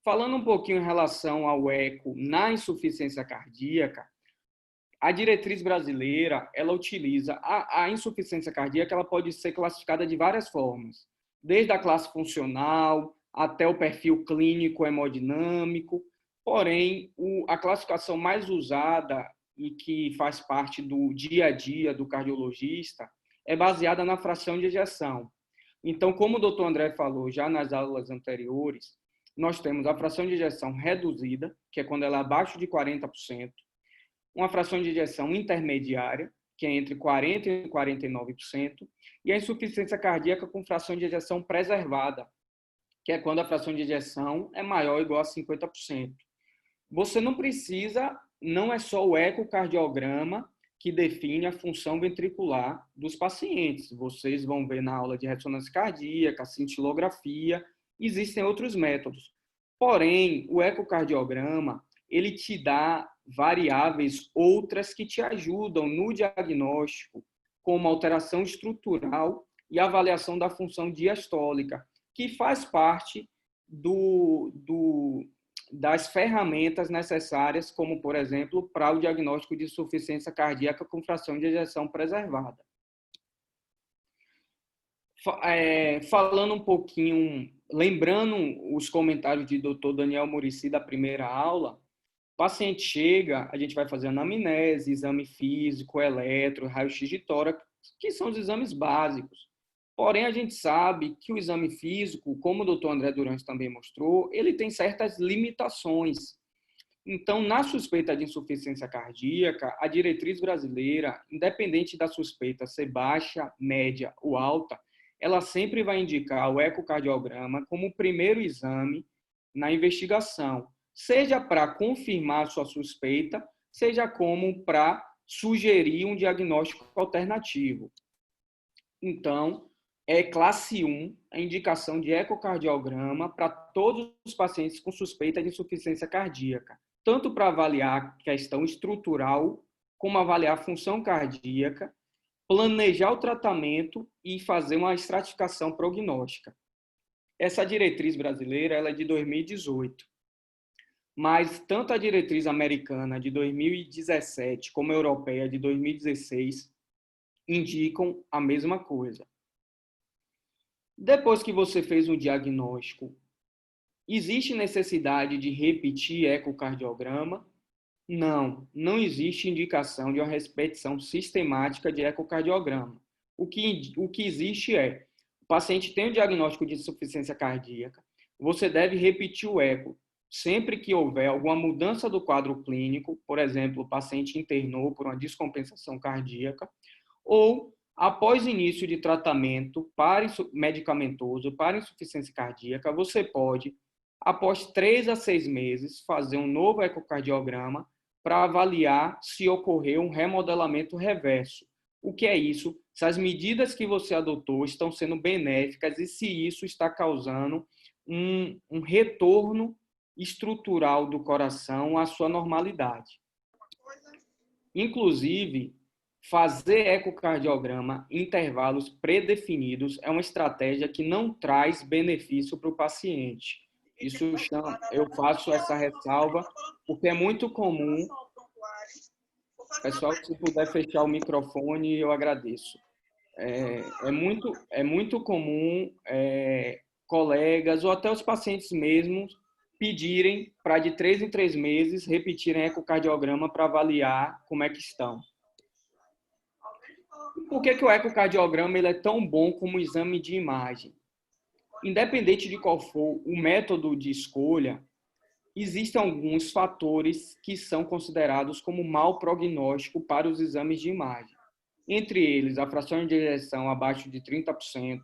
Falando um pouquinho em relação ao eco na insuficiência cardíaca, a diretriz brasileira, ela utiliza a insuficiência cardíaca, ela pode ser classificada de várias formas, desde a classe funcional até o perfil clínico hemodinâmico. Porém, a classificação mais usada e que faz parte do dia a dia do cardiologista é baseada na fração de ejeção. Então, como o doutor André falou já nas aulas anteriores, nós temos a fração de ejeção reduzida, que é quando ela é abaixo de 40%, uma fração de ejeção intermediária, que é entre 40% e 49%, e a insuficiência cardíaca com fração de ejeção preservada, que é quando a fração de ejeção é maior ou igual a 50%. Você não precisa, não é só o ecocardiograma que define a função ventricular dos pacientes. Vocês vão ver na aula de ressonância cardíaca, cintilografia, existem outros métodos. Porém, o ecocardiograma, ele te dá variáveis outras que te ajudam no diagnóstico, como alteração estrutural e avaliação da função diastólica, que faz parte das ferramentas necessárias, como, por exemplo, para o diagnóstico de insuficiência cardíaca com fração de ejeção preservada. Falando um pouquinho, lembrando os comentários de Dr. Daniel Muricy da primeira aula, o paciente chega, a gente vai fazer anamnese, exame físico, eletro, raio-x de tórax, que são os exames básicos. Porém, a gente sabe que o exame físico, como o doutor André Durante também mostrou, ele tem certas limitações. Então, na suspeita de insuficiência cardíaca, a diretriz brasileira, independente da suspeita ser baixa, média ou alta, ela sempre vai indicar o ecocardiograma como o primeiro exame na investigação, seja para confirmar a sua suspeita, seja como para sugerir um diagnóstico alternativo. Então, é classe 1 a indicação de ecocardiograma para todos os pacientes com suspeita de insuficiência cardíaca, tanto para avaliar a questão estrutural, como avaliar a função cardíaca, planejar o tratamento e fazer uma estratificação prognóstica. Essa diretriz brasileira ela é de 2018, mas tanto a diretriz americana de 2017 como a europeia de 2016 indicam a mesma coisa. Depois que você fez um diagnóstico, existe necessidade de repetir ecocardiograma? Não, não existe indicação de uma repetição sistemática de ecocardiograma. O que existe é, o paciente tem o diagnóstico de insuficiência cardíaca, você deve repetir o eco sempre que houver alguma mudança do quadro clínico, por exemplo, o paciente internou por uma descompensação cardíaca, ou após início de tratamento medicamentoso para insuficiência cardíaca, você pode, após 3 a 6 meses, fazer um novo ecocardiograma para avaliar se ocorreu um remodelamento reverso. O que é isso? Se as medidas que você adotou estão sendo benéficas e se isso está causando um retorno estrutural do coração à sua normalidade. Inclusive, fazer ecocardiograma em intervalos predefinidos é uma estratégia que não traz benefício para o paciente. Isso eu faço essa ressalva porque é muito comum. Pessoal, se puder fechar o microfone, eu agradeço. É muito comum colegas ou até os pacientes mesmos pedirem para de 3 em 3 meses repetirem ecocardiograma para avaliar como é que estão. Por que o ecocardiograma ele é tão bom como exame de imagem? Independente de qual for o método de escolha, existem alguns fatores que são considerados como mau prognóstico para os exames de imagem. Entre eles, a fração de ejeção abaixo de 30%,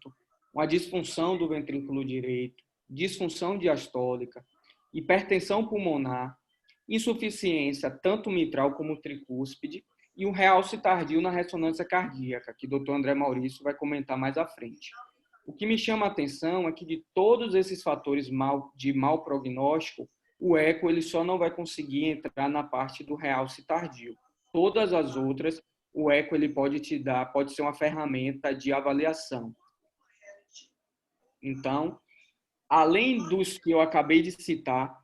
uma disfunção do ventrículo direito, disfunção diastólica, hipertensão pulmonar, insuficiência tanto mitral como tricúspide e um realce tardio na ressonância cardíaca, que o Dr. André Maurício vai comentar mais à frente. O que me chama a atenção é que de todos esses fatores de mau prognóstico, o eco ele só não vai conseguir entrar na parte do realce tardio. Todas as outras, o eco ele pode ser uma ferramenta de avaliação. Então, além dos que eu acabei de citar,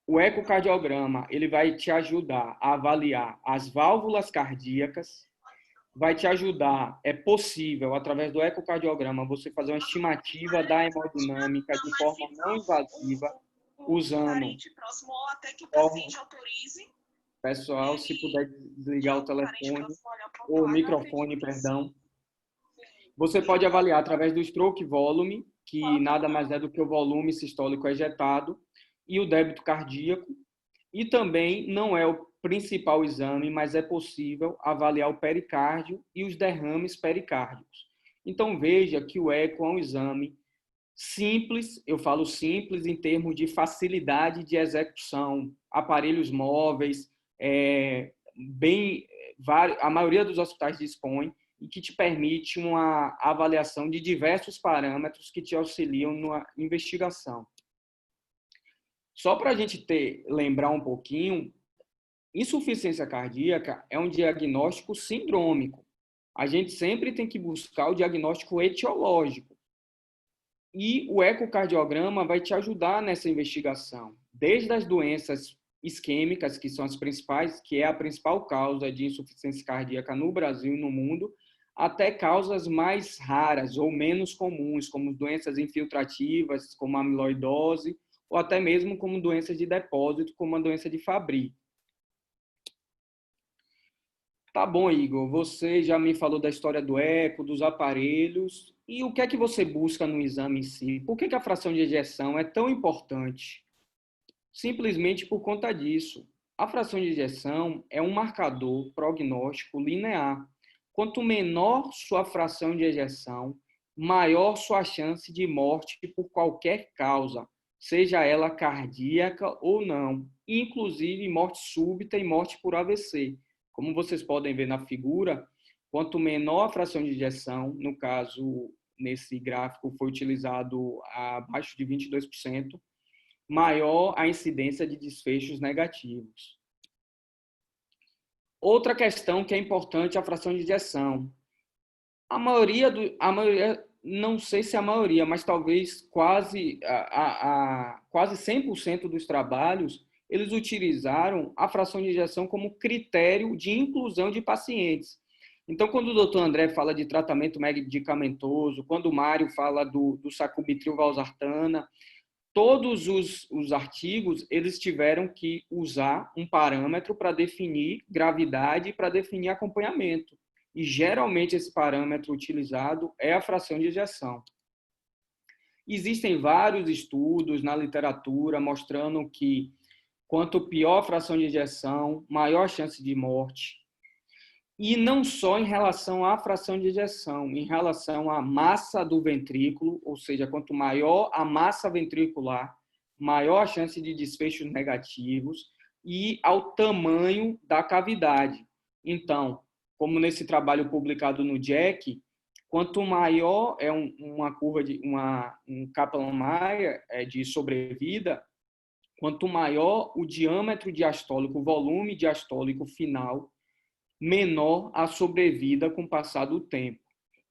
o ecocardiograma ele vai te ajudar a avaliar as válvulas cardíacas, vai te ajudar, é possível, através do ecocardiograma, você fazer uma estimativa da hemodinâmica de forma não invasiva, usando... Pessoal, se puder desligar o telefone, ou o microfone, perdão. Você pode avaliar através do stroke volume, que nada mais é do que o volume sistólico ejetado, e o débito cardíaco. E também não é o principal exame, mas é possível avaliar o pericárdio e os derrames pericárdicos. Então, veja que o eco é um exame simples, eu falo simples em termos de facilidade de execução, aparelhos móveis, a maioria dos hospitais dispõe, e que te permite uma avaliação de diversos parâmetros que te auxiliam na investigação. Só para a gente lembrar um pouquinho, insuficiência cardíaca é um diagnóstico sindrômico. A gente sempre tem que buscar o diagnóstico etiológico. E o ecocardiograma vai te ajudar nessa investigação, desde as doenças isquêmicas, que são as principais, que é a principal causa de insuficiência cardíaca no Brasil e no mundo, até causas mais raras ou menos comuns, como doenças infiltrativas, como a amiloidose, ou até mesmo como doenças de depósito, como a doença de Fabry. Tá bom, Igor, você já me falou da história do eco, dos aparelhos, e o que é que você busca no exame em si? Por que a fração de ejeção é tão importante? Simplesmente por conta disso. A fração de ejeção é um marcador prognóstico linear. Quanto menor sua fração de ejeção, maior sua chance de morte por qualquer causa, seja ela cardíaca ou não, inclusive morte súbita e morte por AVC. Como vocês podem ver na figura, quanto menor a fração de ejeção, no caso, nesse gráfico foi utilizado abaixo de 22%, maior a incidência de desfechos negativos. Outra questão que é importante é a fração de ejeção. A maioria, não sei se a maioria, mas talvez quase 100% dos trabalhos, eles utilizaram a fração de ejeção como critério de inclusão de pacientes. Então, quando o doutor André fala de tratamento medicamentoso, quando o Mário fala do sacubitril valsartana, todos os artigos, eles tiveram que usar um parâmetro para definir gravidade e para definir acompanhamento. E, geralmente, esse parâmetro utilizado é a fração de ejeção. Existem vários estudos na literatura mostrando que quanto pior a fração de ejeção, maior a chance de morte. E não só em relação à fração de ejeção, em relação à massa do ventrículo, ou seja, quanto maior a massa ventricular, maior a chance de desfechos negativos, e ao tamanho da cavidade. Então, como nesse trabalho publicado no JACC, quanto maior é uma curva de um Kaplan-Meier de sobrevida, quanto maior o diâmetro diastólico, o volume diastólico final, menor a sobrevida com o passar do tempo.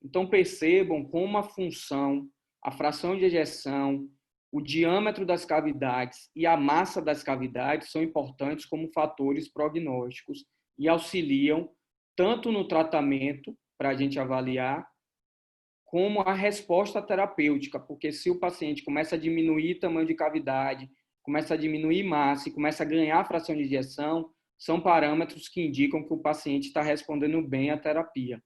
Então, percebam como a função, a fração de ejeção, o diâmetro das cavidades e a massa das cavidades são importantes como fatores prognósticos e auxiliam tanto no tratamento, para a gente avaliar, como a resposta terapêutica, porque se o paciente começa a diminuir o tamanho de cavidade, começa a diminuir massa e começa a ganhar a fração de ejeção, são parâmetros que indicam que o paciente está respondendo bem à terapia.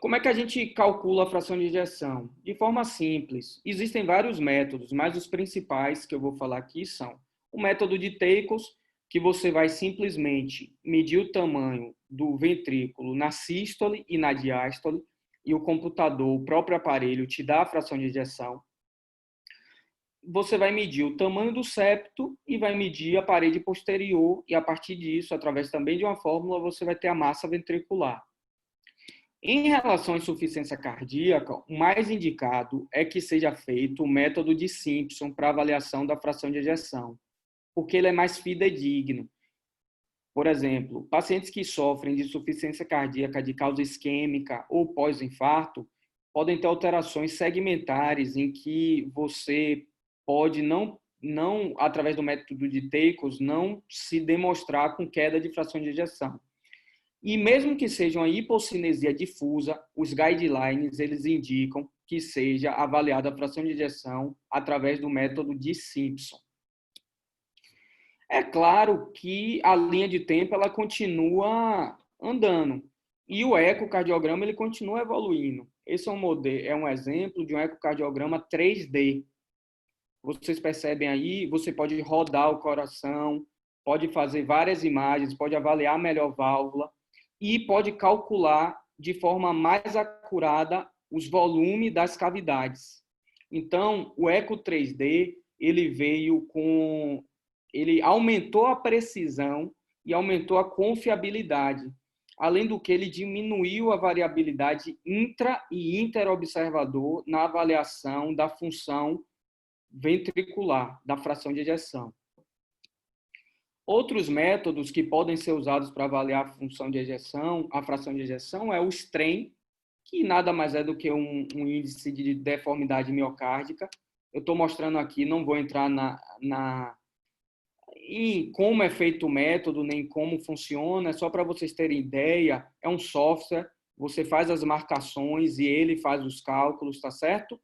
Como é que a gente calcula a fração de ejeção? De forma simples. Existem vários métodos, mas os principais que eu vou falar aqui são o método de Teikos, que você vai simplesmente medir o tamanho do ventrículo na sístole e na diástole, e o computador, o próprio aparelho, te dá a fração de ejeção. Você vai medir o tamanho do septo e vai medir a parede posterior, e a partir disso, através também de uma fórmula, você vai ter a massa ventricular. Em relação à insuficiência cardíaca, o mais indicado é que seja feito o método de Simpson para avaliação da fração de ejeção, porque ele é mais fidedigno. Por exemplo, pacientes que sofrem de insuficiência cardíaca de causa isquêmica ou pós-infarto podem ter alterações segmentares em que você pode não através do método de Teikos, não se demonstrar com queda de fração de ejeção. E mesmo que seja uma hipocinesia difusa, os guidelines, eles indicam que seja avaliada a fração de ejeção através do método de Simpson. É claro que a linha de tempo ela continua andando e o ecocardiograma ele continua evoluindo. Esse é um exemplo de um ecocardiograma 3D. Vocês percebem aí, você pode rodar o coração, pode fazer várias imagens, pode avaliar a melhor válvula e pode calcular de forma mais acurada os volumes das cavidades. Então, o Eco 3D, ele aumentou a precisão e aumentou a confiabilidade. Além do que, ele diminuiu a variabilidade intra- e interobservador na avaliação da função ventricular, da fração de ejeção. Outros métodos que podem ser usados para avaliar a função de ejeção, a fração de ejeção, é o strain, que nada mais é do que um índice de deformidade miocárdica. Eu estou mostrando aqui, não vou entrar em como é feito o método, nem como funciona, é só para vocês terem ideia, é um software, você faz as marcações e ele faz os cálculos, tá certo?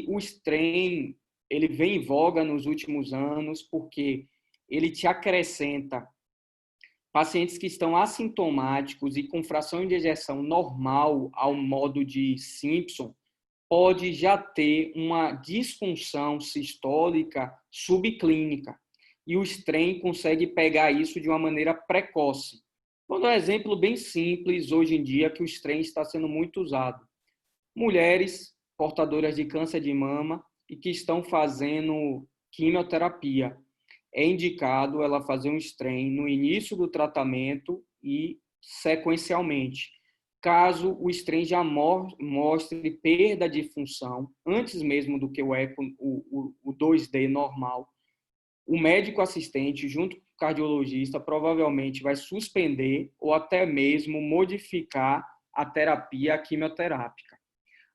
O strain, ele vem em voga nos últimos anos porque ele te acrescenta pacientes que estão assintomáticos e com fração de ejeção normal ao modo de Simpson, pode já ter uma disfunção sistólica subclínica. E o strain consegue pegar isso de uma maneira precoce. Vou dar um exemplo bem simples hoje em dia que o strain está sendo muito usado. Mulheres portadoras de câncer de mama e que estão fazendo quimioterapia. É indicado ela fazer um strain no início do tratamento e sequencialmente. Caso o strain já mostre perda de função, antes mesmo do que o 2D normal, o médico assistente, junto com o cardiologista, provavelmente vai suspender ou até mesmo modificar a terapia quimioterápica.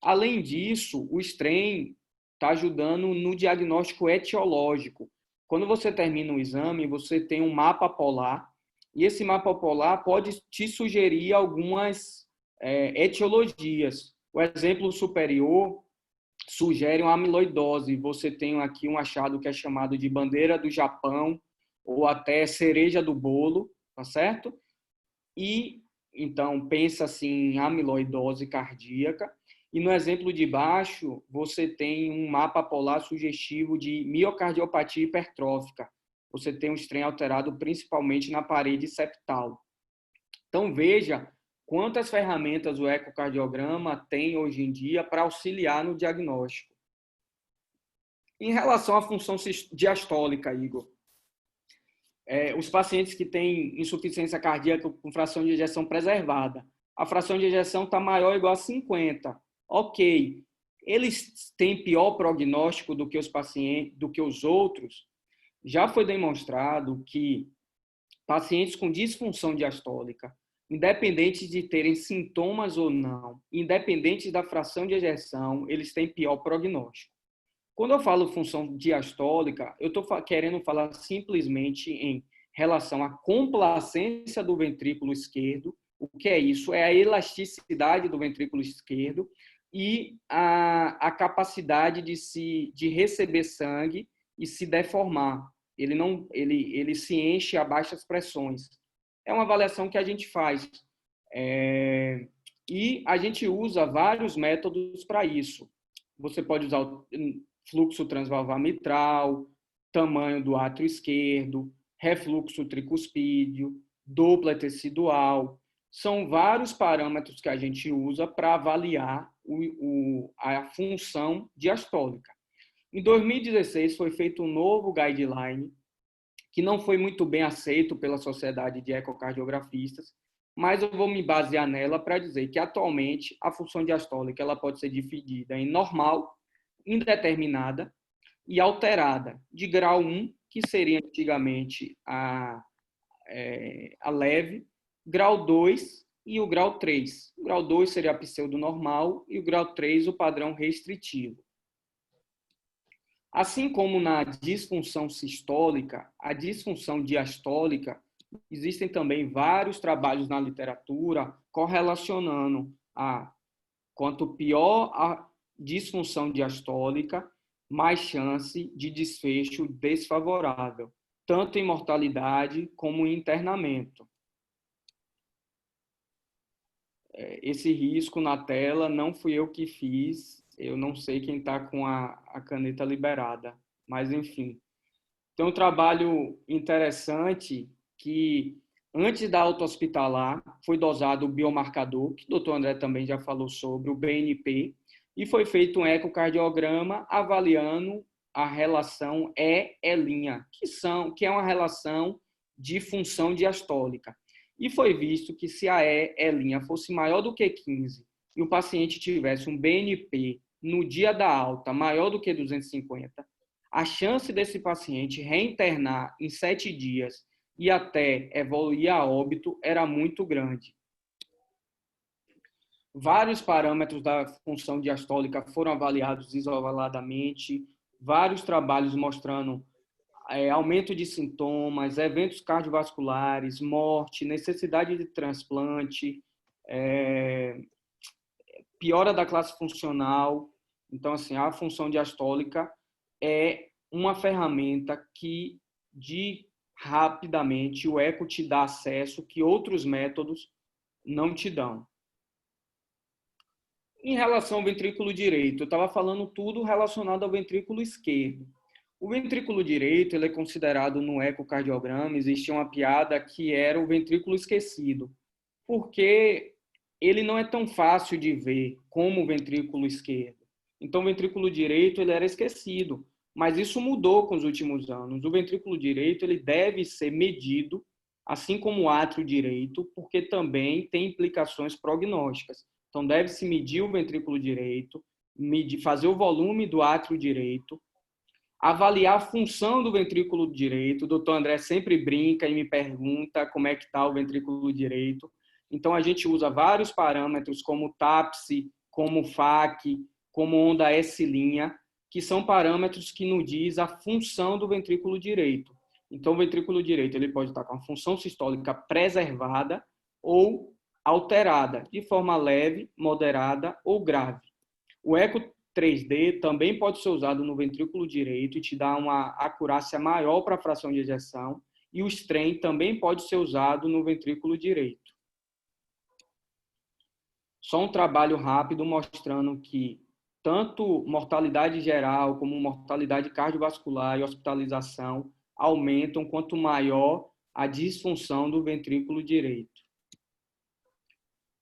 Além disso, o strain está ajudando no diagnóstico etiológico. Quando você termina o exame, você tem um mapa polar E esse mapa polar pode te sugerir algumas etiologias. O exemplo superior sugere uma amiloidose. Você tem aqui um achado que é chamado de bandeira do Japão, ou até cereja do bolo, tá certo? E, então, pensa assim em amiloidose cardíaca. E no exemplo de baixo, você tem um mapa polar sugestivo de miocardiopatia hipertrófica. Você tem um strain alterado principalmente na parede septal. Então, veja quantas ferramentas o ecocardiograma tem hoje em dia para auxiliar no diagnóstico. Em relação à função diastólica, Igor, os pacientes que têm insuficiência cardíaca com fração de ejeção preservada, a fração de ejeção está maior ou igual a 50. Ok, eles têm pior prognóstico do que os pacientes, do que os outros. Já foi demonstrado que pacientes com disfunção diastólica, independente de terem sintomas ou não, independente da fração de ejeção, eles têm pior prognóstico. Quando eu falo função diastólica, eu estou querendo falar simplesmente em relação à complacência do ventrículo esquerdo. O que é isso? É a elasticidade do ventrículo esquerdo e a capacidade de receber sangue e se deformar. Ele se enche a baixas pressões. É uma avaliação que a gente faz. E a gente usa vários métodos para isso. Você pode usar o fluxo transvalvar mitral, tamanho do átrio esquerdo, refluxo tricuspídeo, dupla tecidual. São vários parâmetros que a gente usa para avaliar a função diastólica. Em 2016, foi feito um novo guideline, que não foi muito bem aceito pela Sociedade de Ecocardiografistas, mas eu vou me basear nela para dizer que, atualmente, a função diastólica ela pode ser dividida em normal, indeterminada e alterada, de grau 1, que seria antigamente a leve, grau 2 e o grau 3. O grau 2 seria a pseudonormal e o grau 3 o padrão restritivo. Assim como na disfunção sistólica, a disfunção diastólica, existem também vários trabalhos na literatura correlacionando quanto pior a disfunção diastólica, mais chance de desfecho desfavorável, tanto em mortalidade como em internamento. Esse risco na tela não fui eu que fiz, eu não sei quem está com a caneta liberada, mas enfim. Tem um trabalho interessante que, antes da alta hospitalar, foi dosado o biomarcador, que o doutor André também já falou sobre, o BNP, e foi feito um ecocardiograma avaliando a relação E' que é uma relação de função diastólica. E foi visto que se a E' fosse maior do que 15 e o paciente tivesse um BNP no dia da alta maior do que 250, a chance desse paciente reinternar em 7 dias e até evoluir a óbito era muito grande. Vários parâmetros da função diastólica foram avaliados isoladamente, vários trabalhos mostrando aumento de sintomas, eventos cardiovasculares, morte, necessidade de transplante, piora da classe funcional. Então, assim, a função diastólica é uma ferramenta que, rapidamente, o eco te dá acesso que outros métodos não te dão. Em relação ao ventrículo direito, eu estava falando tudo relacionado ao ventrículo esquerdo. O ventrículo direito ele é considerado no ecocardiograma, existia uma piada que era o ventrículo esquecido, porque ele não é tão fácil de ver como o ventrículo esquerdo. Então, o ventrículo direito ele era esquecido, mas isso mudou com os últimos anos. O ventrículo direito ele deve ser medido, assim como o átrio direito, porque também tem implicações prognósticas. Então, deve-se medir o ventrículo direito, fazer o volume do átrio direito, avaliar a função do ventrículo direito. O doutor André sempre brinca e me pergunta como é que está o ventrículo direito. Então, a gente usa vários parâmetros, como TAPSE, como FAC, como onda S', que são parâmetros que nos diz a função do ventrículo direito. Então, o ventrículo direito ele pode estar com a função sistólica preservada ou alterada, de forma leve, moderada ou grave. O eco 3D também pode ser usado no ventrículo direito e te dá uma acurácia maior para a fração de ejeção, e o strain também pode ser usado no ventrículo direito. Só um trabalho rápido mostrando que tanto mortalidade geral como mortalidade cardiovascular e hospitalização aumentam quanto maior a disfunção do ventrículo direito.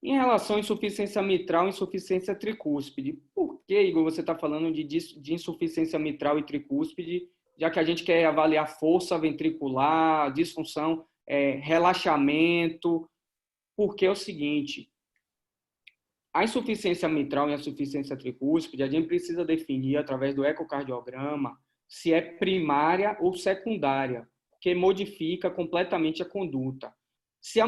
Em relação à insuficiência mitral e insuficiência tricúspide, por que, Igor, você está falando de insuficiência mitral e tricúspide, já que a gente quer avaliar força ventricular, disfunção, relaxamento? Porque é o seguinte, a insuficiência mitral e a insuficiência tricúspide, a gente precisa definir, através do ecocardiograma, se é primária ou secundária, que modifica completamente a conduta. Se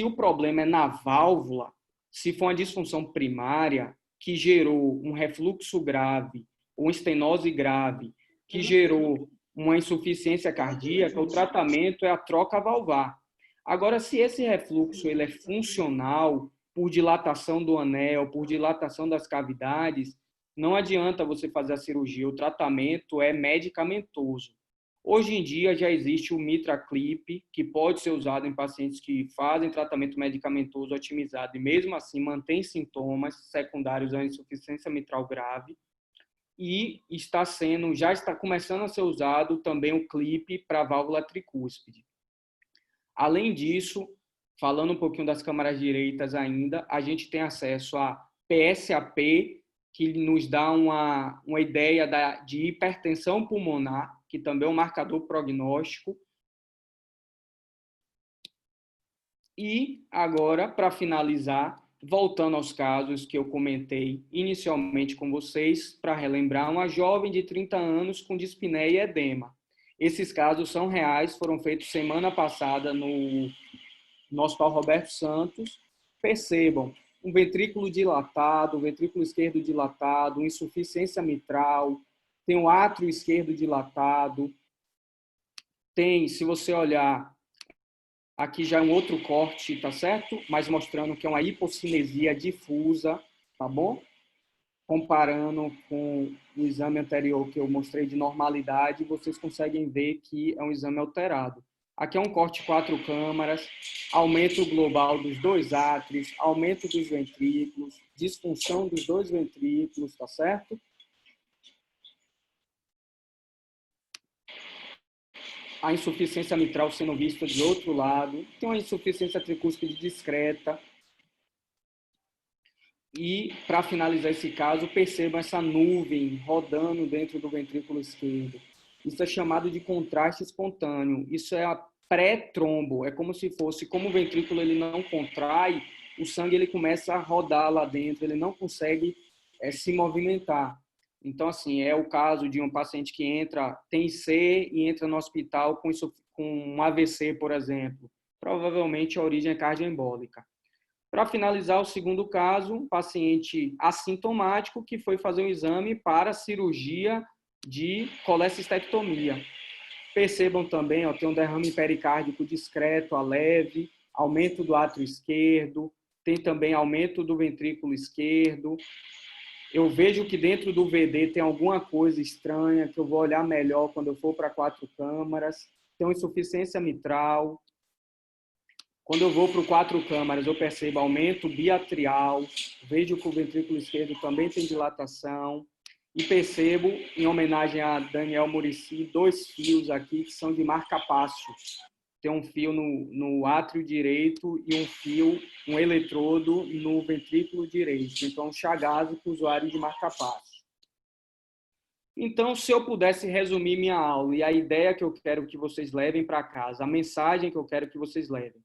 o problema é na válvula, se for uma disfunção primária que gerou um refluxo grave, ou uma estenose grave, que gerou uma insuficiência cardíaca, o tratamento é a troca valvar. Agora, se esse refluxo ele é funcional, por dilatação do anel, por dilatação das cavidades, não adianta você fazer a cirurgia, o tratamento é medicamentoso. Hoje em dia já existe o MitraClip, que pode ser usado em pacientes que fazem tratamento medicamentoso otimizado e mesmo assim mantém sintomas secundários à insuficiência mitral grave. E já está começando a ser usado também o clipe para a válvula tricúspide. Além disso, falando um pouquinho das câmaras direitas ainda, a gente tem acesso a PSAP, que nos dá uma ideia de hipertensão pulmonar, que também é um marcador prognóstico. E agora, para finalizar, voltando aos casos que eu comentei inicialmente com vocês, para relembrar, uma jovem de 30 anos com dispneia e edema. Esses casos são reais, foram feitos semana passada no Hospital Roberto Santos. Percebam, um ventrículo dilatado, o ventrículo esquerdo dilatado, insuficiência mitral, tem o átrio esquerdo dilatado, tem, se você olhar, aqui já é um outro corte, tá certo? Mas mostrando que é uma hipocinesia difusa, tá bom? Comparando com o exame anterior que eu mostrei de normalidade, vocês conseguem ver que é um exame alterado. Aqui é um corte 4 câmaras, aumento global dos 2 átrios, aumento dos ventrículos, disfunção dos 2 ventrículos, tá certo? A insuficiência mitral sendo vista de outro lado, tem uma insuficiência tricúspide discreta. E, para finalizar esse caso, percebam essa nuvem rodando dentro do ventrículo esquerdo. Isso é chamado de contraste espontâneo. Isso é a pré-trombo. É como se fosse, como o ventrículo ele não contrai, o sangue ele começa a rodar lá dentro, ele não consegue se movimentar. Então, assim, é o caso de um paciente que tem C e entra no hospital com um AVC, por exemplo. Provavelmente a origem é cardioembólica. Para finalizar o segundo caso, um paciente assintomático que foi fazer um exame para cirurgia de colecistectomia. Percebam também, tem um derrame pericárdico discreto a leve, aumento do átrio esquerdo, tem também aumento do ventrículo esquerdo. Eu vejo que dentro do VD tem alguma coisa estranha, que eu vou olhar melhor quando eu for para 4 câmaras. Tem uma insuficiência mitral. Quando eu vou para o 4 câmaras, eu percebo aumento biatrial, vejo que o ventrículo esquerdo também tem dilatação, e percebo, em homenagem a Daniel Muricy, 2 fios aqui que são de marca-passo. Tem um fio no átrio direito e um eletrodo no ventrículo direito. Então, chagásico, usuário de marca-passo. Então, se eu pudesse resumir minha aula e a ideia que eu quero que vocês levem para casa, a mensagem que eu quero que vocês levem.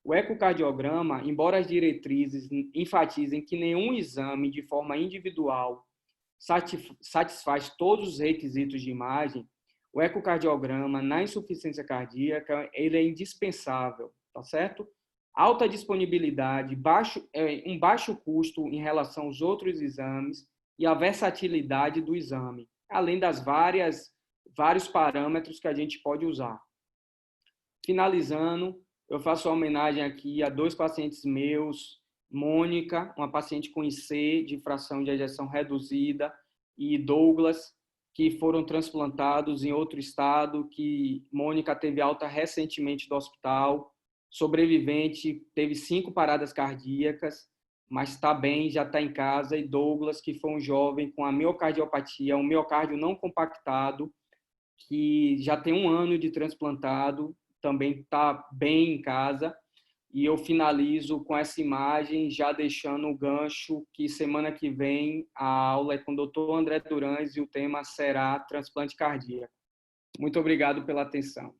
O ecocardiograma, embora as diretrizes enfatizem que nenhum exame de forma individual satisfaz todos os requisitos de imagem, o ecocardiograma na insuficiência cardíaca ele é indispensável, tá certo? Alta disponibilidade, um baixo custo em relação aos outros exames e a versatilidade do exame, além das várias vários parâmetros que a gente pode usar. Finalizando, eu faço uma homenagem aqui a 2 pacientes meus, Mônica, uma paciente com IC de fração de ejeção reduzida, e Douglas, que foram transplantados em outro estado, que Mônica teve alta recentemente do hospital, sobrevivente, teve 5 paradas cardíacas, mas está bem, já está em casa, e Douglas, que foi um jovem com a miocardiopatia, um miocárdio não compactado, que já tem 1 ano de transplantado, também está bem em casa. E eu finalizo com essa imagem, já deixando o gancho que semana que vem a aula é com o Dr. André Durães e o tema será transplante cardíaco. Muito obrigado pela atenção.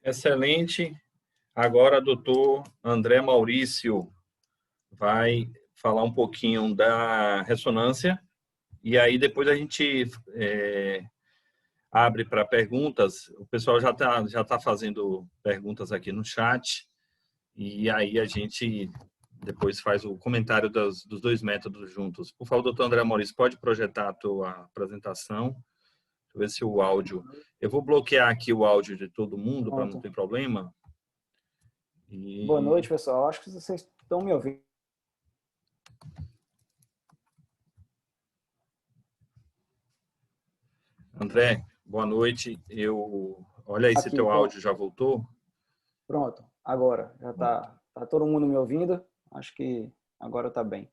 Excelente. Agora, doutor André Maurício vai falar um pouquinho da ressonância e aí depois a gente abre para perguntas. O pessoal já tá fazendo perguntas aqui no chat e aí a gente depois faz o comentário dos 2 métodos juntos. Por favor, doutor André Maurício, pode projetar a tua apresentação? Deixa eu ver se o áudio... Eu vou bloquear aqui o áudio de todo mundo para não ter problema. E... Boa noite, pessoal. Acho que vocês estão me ouvindo. André, boa noite. Olha aí se teu áudio já voltou. Pronto, agora já tá todo mundo me ouvindo. Acho que agora tá bem.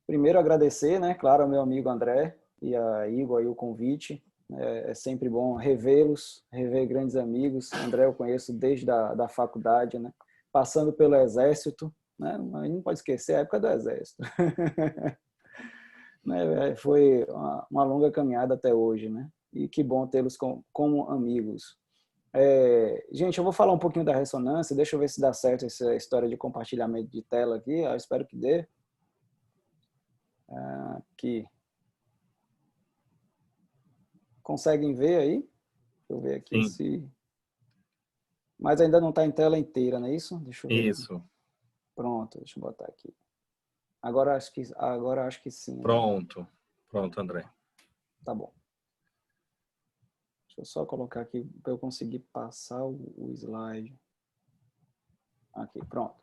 Primeiro agradecer, né, claro, ao meu amigo André e a Igor aí o convite. É sempre bom revê-los, rever grandes amigos. André eu conheço desde da faculdade, né, passando pelo Exército, né, mas não pode esquecer a época do Exército. Foi uma longa caminhada até hoje, né? E que bom tê-los como amigos. Gente, eu vou falar um pouquinho da ressonância. Deixa eu ver se dá certo essa história de compartilhamento de tela aqui. Eu espero que dê. Aqui. Conseguem ver aí? Deixa eu ver aqui se... Mas ainda não está em tela inteira, não é isso? Deixa eu ver. Isso. Aqui. Pronto, deixa eu botar aqui. Agora acho que sim. Pronto, André. Tá bom. Deixa eu só colocar aqui para eu conseguir passar o slide. Aqui, pronto.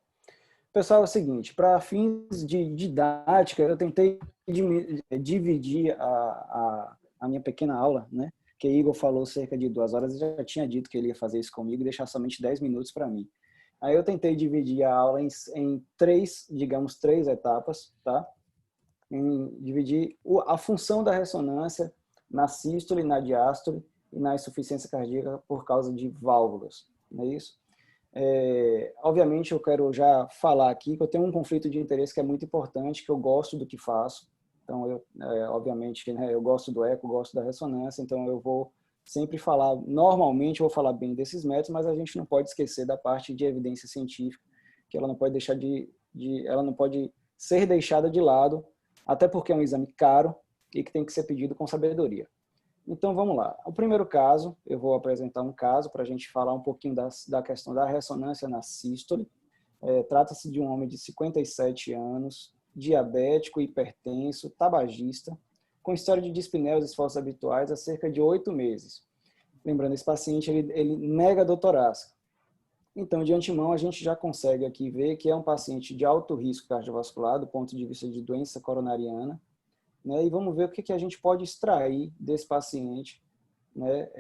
Pessoal, é o seguinte, para fins de didática, eu tentei dividir a minha pequena aula, né? Que Igor falou cerca de 2 horas, eu já tinha dito que ele ia fazer isso comigo e deixar somente 10 minutos para mim. Aí eu tentei dividir a aula em 3 etapas, tá? Dividir a função da ressonância na sístole, na diástole e na insuficiência cardíaca por causa de válvulas, não é isso? Obviamente eu quero já falar aqui que eu tenho um conflito de interesse que é muito importante, que eu gosto do que faço. Então, obviamente, né, eu gosto do eco, gosto da ressonância, então eu vou sempre falar, normalmente eu vou falar bem desses métodos, mas a gente não pode esquecer da parte de evidência científica, que ela não pode deixar ela não pode ser deixada de lado, até porque é um exame caro e que tem que ser pedido com sabedoria. Então, vamos lá. O primeiro caso, eu vou apresentar um caso para a gente falar um pouquinho da questão da ressonância na sístole. Trata-se de um homem de 57 anos, diabético, hipertenso, tabagista, com história de dispneia aos esforços habituais há cerca de 8 meses. Lembrando, esse paciente ele nega dor torácica. Então, de antemão, a gente já consegue aqui ver que é um paciente de alto risco cardiovascular, do ponto de vista de doença coronariana, né? E vamos ver o que a gente pode extrair desse paciente, né,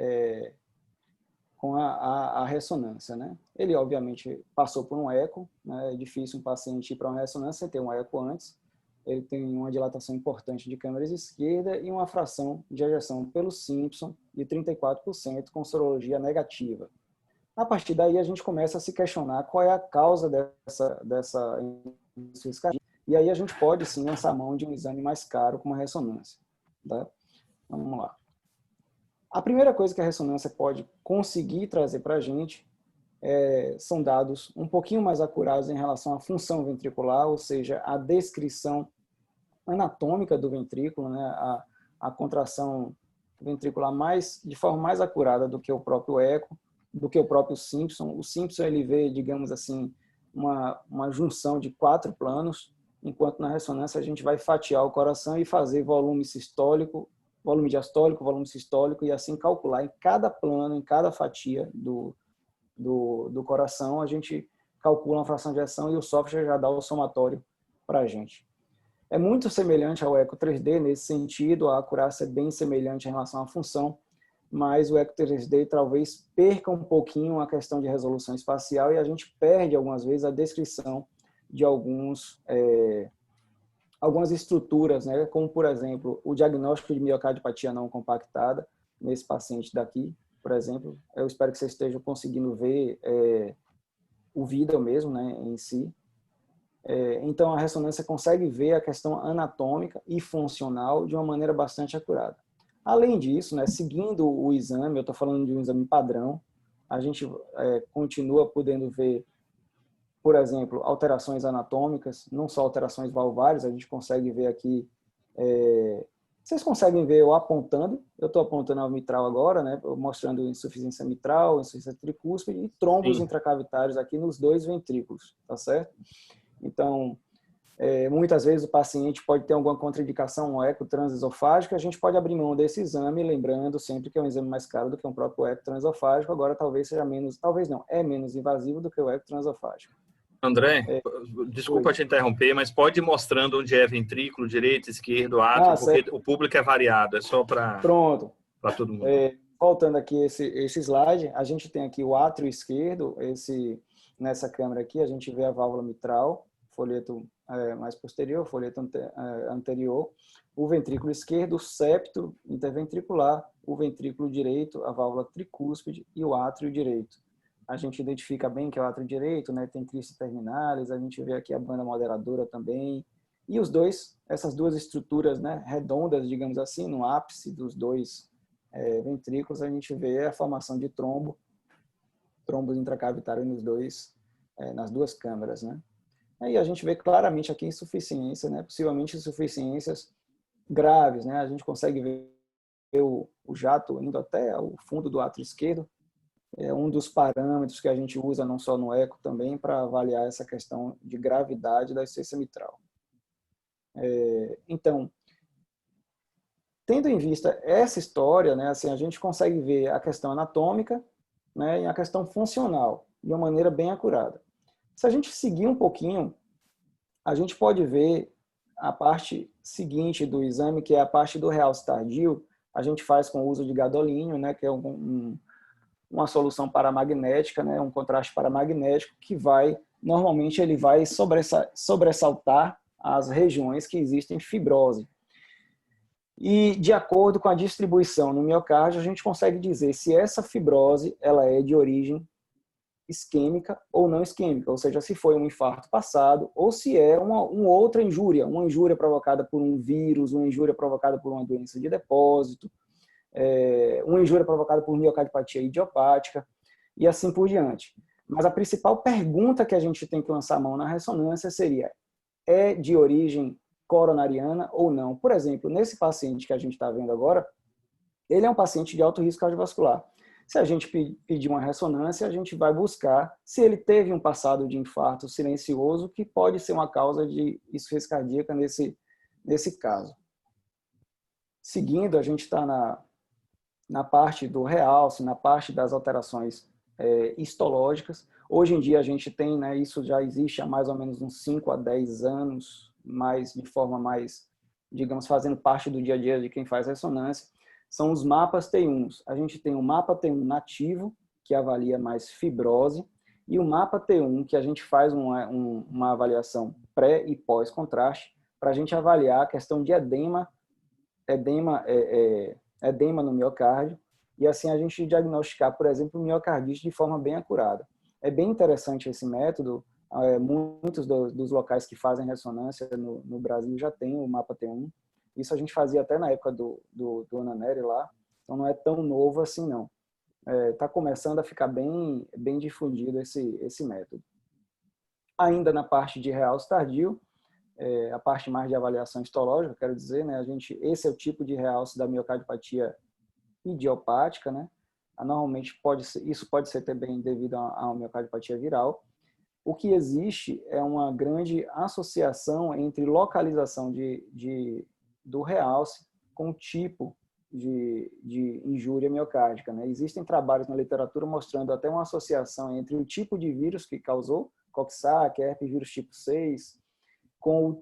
com a ressonância, né? Ele, obviamente, passou por um eco, né? É difícil um paciente ir para uma ressonância sem ter um eco antes. Ele tem uma dilatação importante de câmeras esquerda e uma fração de ejeção pelo Simpson de 34%, com sorologia negativa. A partir daí, a gente começa a se questionar qual é a causa dessa insuficiência. E aí a gente pode, sim, lançar a mão de um exame mais caro, como a ressonância. Tá? Vamos lá. A primeira coisa que a ressonância pode conseguir trazer para a gente são dados um pouquinho mais acurados em relação à função ventricular, ou seja, a descrição anatômica do ventrículo, né? A contração ventricular de forma mais acurada do que o próprio eco, do que o próprio Simpson. O Simpson, ele vê, digamos assim, uma junção de 4 planos, enquanto na ressonância a gente vai fatiar o coração e fazer volume sistólico, volume diastólico, volume sistólico, e assim calcular em cada plano, em cada fatia do coração, a gente calcula uma fração de ejeção e o software já dá o somatório para a gente. É muito semelhante ao eco 3D nesse sentido, a acurácia é bem semelhante em relação à função, mas o eco 3D talvez perca um pouquinho a questão de resolução espacial e a gente perde algumas vezes a descrição de algumas estruturas, né? Como, por exemplo, o diagnóstico de miocardiopatia não compactada, nesse paciente daqui, por exemplo. Eu espero que vocês estejam conseguindo ver o vídeo mesmo, né, em si. Então, a ressonância consegue ver a questão anatômica e funcional de uma maneira bastante acurada. Além disso, né, seguindo o exame, eu estou falando de um exame padrão, a gente continua podendo ver, por exemplo, alterações anatômicas, não só alterações valvares, a gente consegue ver aqui, vocês conseguem ver eu apontando, eu estou apontando a mitral agora, né, mostrando insuficiência mitral, insuficiência tricúspide e trombos intracavitários aqui nos 2 ventrículos, tá certo? Então, muitas vezes o paciente pode ter alguma contraindicação, um eco transesofágico, a gente pode abrir mão desse exame, lembrando sempre que é um exame mais caro do que um próprio eco transesofágico, agora talvez seja menos, talvez não, é menos invasivo do que o eco transesofágico. André, desculpa te interromper, mas pode ir mostrando onde é ventrículo, direito, esquerdo, átrio, porque certo. o público é variado, é só para todo mundo. Voltando aqui esse slide, a gente tem aqui o átrio esquerdo, nessa câmera aqui, a gente vê a válvula mitral, folheto mais posterior, folheto anterior, o ventrículo esquerdo, o septo interventricular, o ventrículo direito, a válvula tricúspide e o átrio direito. A gente identifica bem que é o átrio direito, né? Tem cristos terminais, a gente vê aqui a banda moderadora também. E essas duas estruturas, né, redondas, digamos assim, no ápice dos 2 ventrículos, a gente vê a formação de trombos intracavitários nas 2 câmeras, né? Aí a gente vê claramente aqui insuficiência, né? Possivelmente insuficiências graves, né? A gente consegue ver o jato indo até o fundo do átrio esquerdo. É um dos parâmetros que a gente usa não só no eco também para avaliar essa questão de gravidade da insuficiência mitral. Então, tendo em vista essa história, né, assim, a gente consegue ver a questão anatômica, né, e a questão funcional de uma maneira bem acurada. Se a gente seguir um pouquinho, a gente pode ver a parte seguinte do exame, que é a parte do realce tardio. A gente faz com o uso de gadolínio, né, que é uma solução paramagnética, né, um contraste paramagnético que normalmente ele vai sobressaltar as regiões que existem fibrose. E de acordo com a distribuição no miocárdio, a gente consegue dizer se essa fibrose ela é de origem isquêmica ou não isquêmica, ou seja, se foi um infarto passado ou se é uma outra injúria, uma injúria provocada por um vírus, uma injúria provocada por uma doença de depósito, uma injúria provocada por miocardiopatia idiopática e assim por diante. Mas a principal pergunta que a gente tem que lançar a mão na ressonância seria: é de origem coronariana ou não? Por exemplo, nesse paciente que a gente está vendo agora, ele é um paciente de alto risco cardiovascular. Se a gente pedir uma ressonância, a gente vai buscar se ele teve um passado de infarto silencioso, que pode ser uma causa de insuficiência cardíaca nesse caso. Seguindo, a gente está na parte do realce, na parte das alterações histológicas. Hoje em dia a gente tem, né, isso já existe há mais ou menos uns 5 a 10 anos, mas de forma mais, digamos, fazendo parte do dia a dia de quem faz ressonância. São os mapas T1s. A gente tem o mapa T1 nativo, que avalia mais fibrose, e o mapa T1, que a gente faz uma avaliação pré e pós-contraste, para a gente avaliar a questão de edema no miocárdio, e assim a gente diagnosticar, por exemplo, miocardite de forma bem acurada. É bem interessante esse método. Muitos dos locais que fazem ressonância no Brasil já tem o mapa T1. Isso a gente fazia até na época do Ananeri lá, então não é tão novo assim não. Está começando a ficar bem difundido esse método. Ainda na parte de realce tardio, a parte mais de avaliação histológica, quero dizer, né, esse é o tipo de realce da miocardiopatia idiopática, né? Normalmente isso pode ser também devido a uma miocardiopatia viral. O que existe é uma grande associação entre localização do realce com o tipo de injúria miocárdica, né? Existem trabalhos na literatura mostrando até uma associação entre o tipo de vírus que causou, Coxsackie, herpes vírus tipo 6, com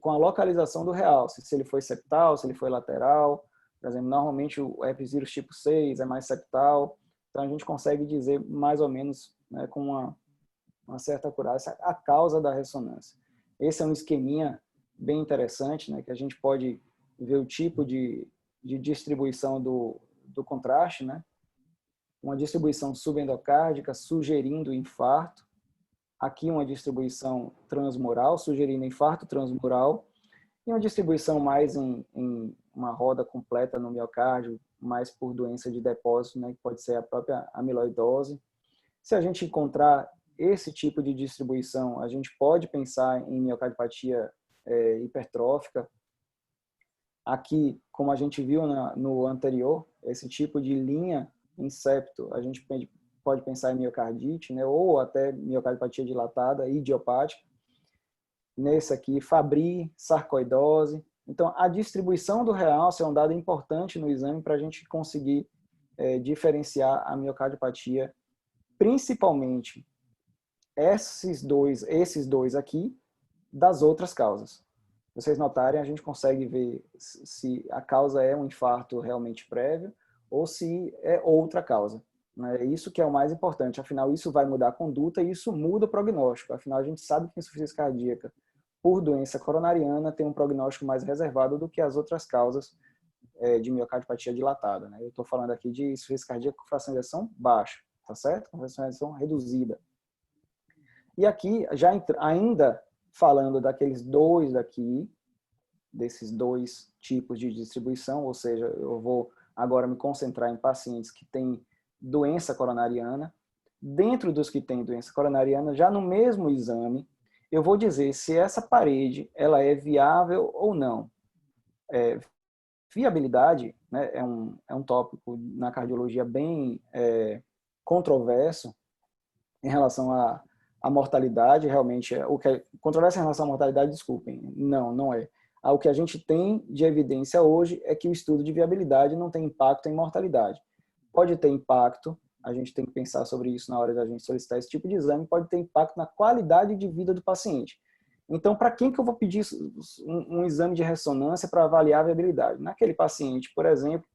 a localização do realce, se ele foi septal, se ele foi lateral. Por exemplo, normalmente o herpes vírus tipo 6 é mais septal, então a gente consegue dizer mais ou menos, né, com uma certa acurácia a causa da ressonância. Esse é um esqueminha bem interessante, né, que a gente pode ver o tipo de distribuição do contraste, né? Uma distribuição subendocárdica sugerindo infarto, aqui uma distribuição transmural, sugerindo infarto transmural, e uma distribuição mais em uma roda completa no miocárdio, mais por doença de depósito, né, que pode ser a própria amiloidose. Se a gente encontrar esse tipo de distribuição, a gente pode pensar em miocardiopatia hipertrófica. Aqui, como a gente viu no anterior, esse tipo de linha em septo, a gente pode pensar em miocardite, né, ou até miocardiopatia dilatada, idiopática. Nesse aqui, Fabry, sarcoidose. Então, a distribuição do realce é um dado importante no exame para a gente conseguir diferenciar a miocardiopatia, principalmente esses dois aqui, das outras causas. Se vocês notarem, a gente consegue ver se a causa é um infarto realmente prévio ou se é outra causa. É isso que é o mais importante. Afinal, isso vai mudar a conduta e isso muda o prognóstico. Afinal, a gente sabe que a insuficiência cardíaca por doença coronariana tem um prognóstico mais reservado do que as outras causas de miocardiopatia dilatada, né? Eu estou falando aqui de insuficiência cardíaca com fração de ejeção baixa, tá certo? Com fração de ejeção reduzida. E aqui, já ainda falando daqueles dois daqui, desses dois tipos de distribuição, ou seja, eu vou agora me concentrar em pacientes que têm doença coronariana. Dentro dos que têm doença coronariana, já no mesmo exame, eu vou dizer se essa parede ela é viável ou não. Viabilidade, né, é um tópico na cardiologia bem controverso em relação à mortalidade. Realmente, controverso em relação à mortalidade, desculpem, não é. O que a gente tem de evidência hoje é que o estudo de viabilidade não tem impacto em mortalidade. Pode ter impacto, a gente tem que pensar sobre isso na hora da gente solicitar esse tipo de exame, pode ter impacto na qualidade de vida do paciente. Então, para quem que eu vou pedir um exame de ressonância para avaliar a viabilidade? Naquele paciente, por exemplo,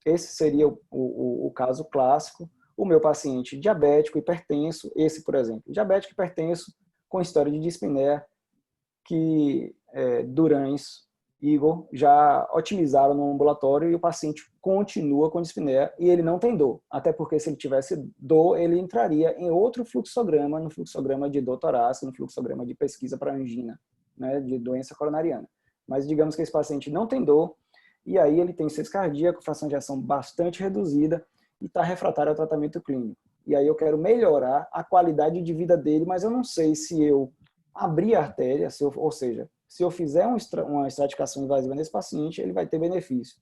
esse seria o caso clássico, o meu paciente diabético, hipertenso, esse, por exemplo, diabético, hipertenso, com história de dispneia, que Durães, Igor, já otimizaram no ambulatório e o paciente continua com dispneia e ele não tem dor. Até porque se ele tivesse dor, ele entraria em outro fluxograma, no fluxograma de dor torácica, no fluxograma de pesquisa para angina, né, de doença coronariana. Mas digamos que esse paciente não tem dor e aí ele tem insuficiência cardíaca, fração de ejeção bastante reduzida e está refratário ao tratamento clínico. E aí eu quero melhorar a qualidade de vida dele, mas eu não sei se eu abrir a artéria, ou seja, se eu fizer uma estratificação invasiva nesse paciente, ele vai ter benefício.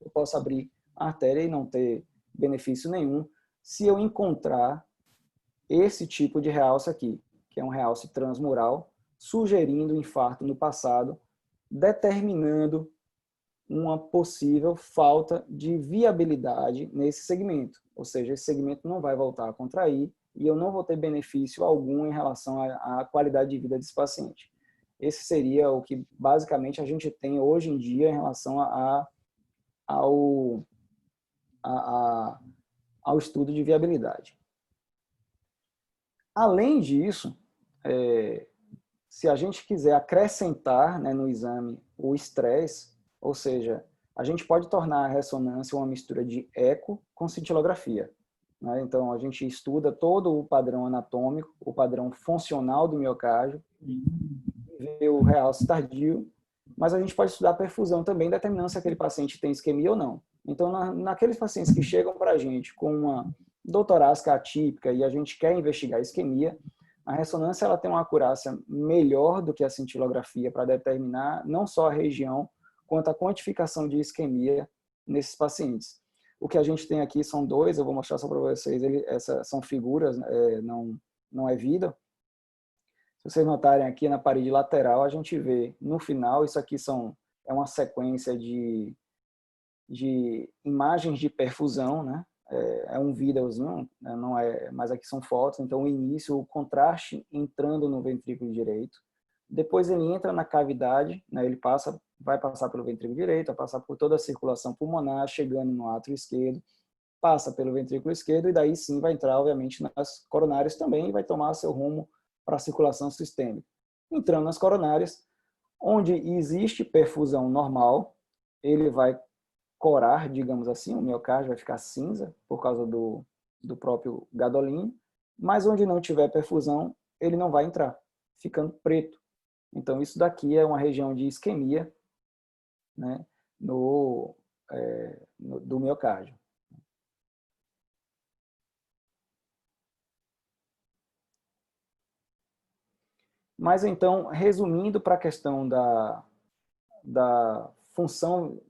Eu posso abrir a artéria e não ter benefício nenhum se eu encontrar esse tipo de realce aqui, que é um realce transmural, sugerindo infarto no passado, determinando uma possível falta de viabilidade nesse segmento. Ou seja, esse segmento não vai voltar a contrair e eu não vou ter benefício algum em relação à qualidade de vida desse paciente. Esse seria o que basicamente a gente tem hoje em dia em relação ao estudo de viabilidade. Além disso, se a gente quiser acrescentar, né, no exame o estresse, ou seja, a gente pode tornar a ressonância uma mistura de eco com cintilografia. Né? Então, a gente estuda todo o padrão anatômico, o padrão funcional do miocárdio, vê o realce tardio, mas a gente pode estudar a perfusão também, determinando se aquele paciente tem isquemia ou não. Então, naqueles pacientes que chegam para a gente com uma dor torácica atípica e a gente quer investigar a isquemia, a ressonância ela tem uma acurácia melhor do que a cintilografia para determinar não só a região, quanto a quantificação de isquemia nesses pacientes. O que a gente tem aqui são dois, eu vou mostrar só para vocês, essas são figuras, não é vida. Se vocês notarem aqui na parede lateral, a gente vê no final, isso aqui é uma sequência de imagens de perfusão, né? É um videozinho, né? Não é, mas aqui são fotos. Então, o início, o contraste entrando no ventrículo direito. Depois ele entra na cavidade, né? Ele vai passar pelo ventrículo direito, vai passar por toda a circulação pulmonar, chegando no átrio esquerdo, passa pelo ventrículo esquerdo e daí sim vai entrar, obviamente, nas coronárias também e vai tomar seu rumo para a circulação sistêmica. Entrando nas coronárias, onde existe perfusão normal, ele vai corar, digamos assim, o miocárdio vai ficar cinza por causa do próprio gadolinho, mas onde não tiver perfusão, ele não vai entrar, ficando preto. Então, isso daqui é uma região de isquemia, né, do miocárdio. Mas, então, resumindo para a questão da função,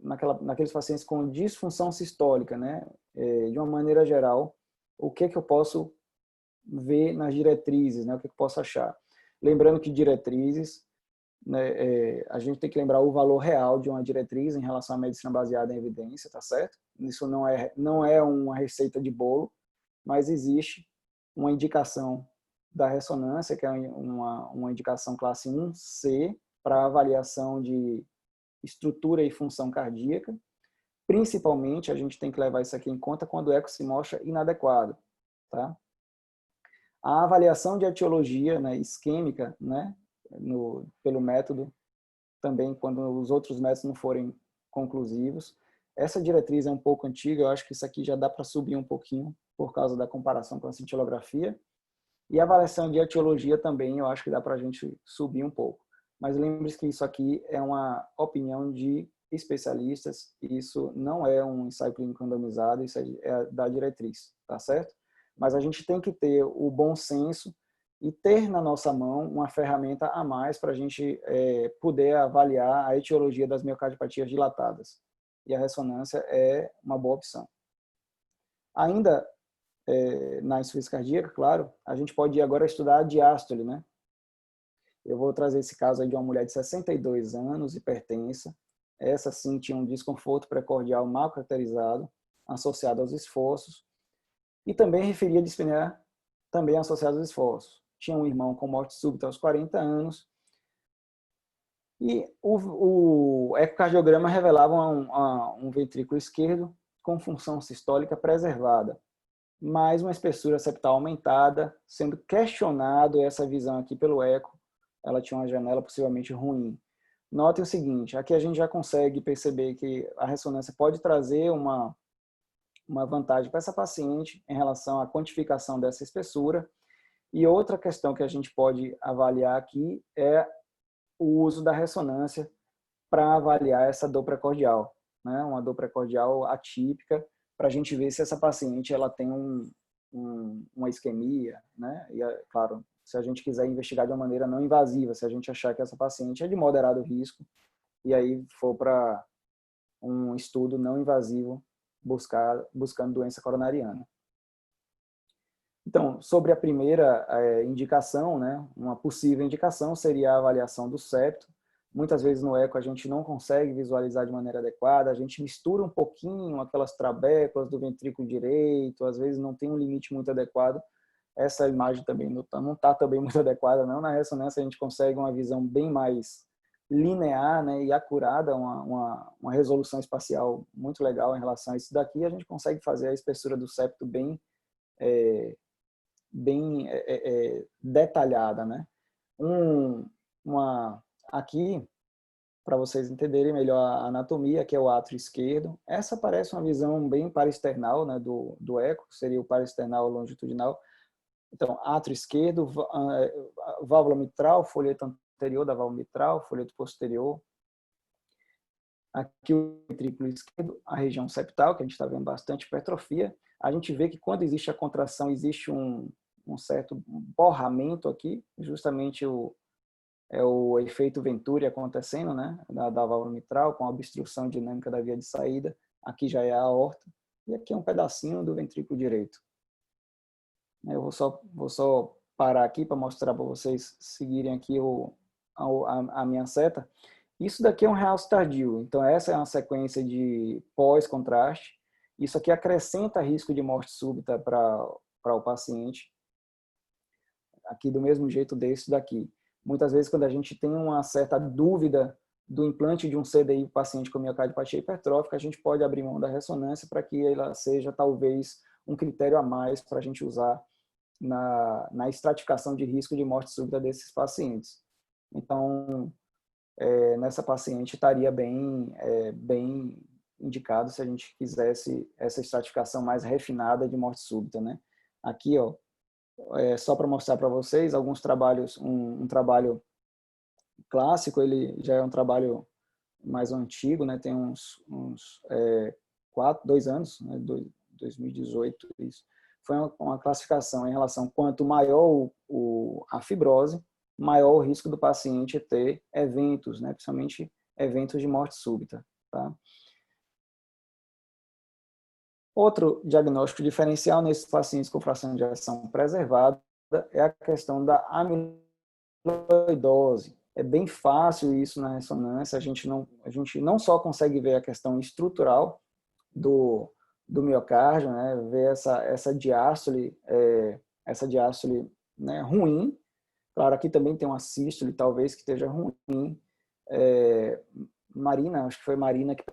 naqueles pacientes com disfunção sistólica, né, de uma maneira geral, o que eu posso ver nas diretrizes, né, o que eu posso achar. Lembrando que diretrizes, né, a gente tem que lembrar o valor real de uma diretriz em relação à medicina baseada em evidência, tá certo? Isso não é uma receita de bolo, mas existe uma indicação da ressonância, que é uma indicação classe 1C, para avaliação de estrutura e função cardíaca. Principalmente, a gente tem que levar isso aqui em conta quando o eco se mostra inadequado. Tá? A avaliação de etiologia, né, isquêmica, né, pelo método, também quando os outros métodos não forem conclusivos. Essa diretriz é um pouco antiga, eu acho que isso aqui já dá para subir um pouquinho, por causa da comparação com a cintilografia. E a avaliação de etiologia também, eu acho que dá para a gente subir um pouco. Mas lembre-se que isso aqui é uma opinião de especialistas, isso não é um ensaio clínico randomizado, isso é da diretriz, tá certo? Mas a gente tem que ter o bom senso e ter na nossa mão uma ferramenta a mais para a gente poder avaliar a etiologia das miocardiopatias dilatadas. E a ressonância é uma boa opção. Ainda na insuficiência cardíaca, claro, a gente pode ir agora estudar a diástole, né? Eu vou trazer esse caso aí de uma mulher de 62 anos, hipertensa. Essa sim tinha um desconforto precordial mal caracterizado, associado aos esforços, e também referia dispneia também associada aos esforços. Tinha um irmão com morte súbita aos 40 anos, e o ecocardiograma revelava um ventrículo esquerdo com função sistólica preservada, mas uma espessura septal aumentada, sendo questionado essa visão aqui pelo eco, ela tinha uma janela possivelmente ruim. Notem o seguinte, aqui a gente já consegue perceber que a ressonância pode trazer uma vantagem para essa paciente em relação à quantificação dessa espessura. E outra questão que a gente pode avaliar aqui é o uso da ressonância para avaliar essa dor precordial, né? Uma dor precordial atípica, para a gente ver se essa paciente ela tem uma isquemia, né? E, claro, se a gente quiser investigar de uma maneira não invasiva, se a gente achar que essa paciente é de moderado risco, e aí for para um estudo não invasivo buscando doença coronariana. Então, sobre a primeira indicação, né, uma possível indicação seria a avaliação do septo. Muitas vezes no eco a gente não consegue visualizar de maneira adequada, a gente mistura um pouquinho aquelas trabéculas do ventrículo direito, às vezes não tem um limite muito adequado. Essa imagem também não está também muito adequada, não. Na ressonância a gente consegue uma visão bem mais linear, né, e acurada, uma resolução espacial muito legal em relação a isso daqui. A gente consegue fazer a espessura do septo bem detalhada, né? Aqui, para vocês entenderem melhor a anatomia, que é o átrio esquerdo. Essa parece uma visão bem parasternal, né, do eco, seria o parasternal longitudinal. Então, átrio esquerdo, válvula mitral, folheto anterior da válvula mitral, folheto posterior. Aqui o ventrículo esquerdo, a região septal, que a gente está vendo bastante hipertrofia. A gente vê que quando existe a contração, existe um certo borramento aqui, justamente o efeito Venturi acontecendo, né, da válvula mitral, com a obstrução dinâmica da via de saída. Aqui já é a aorta. Então, E aqui é um pedacinho do ventrículo direito. Eu vou só parar aqui para mostrar para vocês seguirem aqui a minha seta. Isso daqui é um realce tardio. Então, essa é uma sequência de pós-contraste. Isso aqui acrescenta risco de morte súbita para o paciente. Aqui do mesmo jeito desse daqui. Muitas vezes, quando a gente tem uma certa dúvida do implante de um CDI para o paciente com miocardiopatia hipertrófica, a gente pode abrir mão da ressonância para que ela seja, talvez, um critério a mais para a gente usar na estratificação de risco de morte súbita desses pacientes. Então, nessa paciente estaria bem indicado se a gente quisesse essa estratificação mais refinada de morte súbita, né? Aqui, ó, só para mostrar para vocês alguns trabalhos, um trabalho clássico, ele já é um trabalho mais antigo, né? Tem uns 2 anos, né? 2018, isso. Foi uma classificação em relação quanto maior a fibrose, maior o risco do paciente ter eventos, né? Principalmente eventos de morte súbita. Tá? Outro diagnóstico diferencial nesses pacientes com fração de ejeção preservada é a questão da amiloidose. É bem fácil isso na ressonância, a gente não só consegue ver a questão estrutural do miocárdio, né, ver essa diástole, né, ruim. Claro, aqui também tem uma sístole, talvez, que esteja ruim. Marina, acho que foi Marina que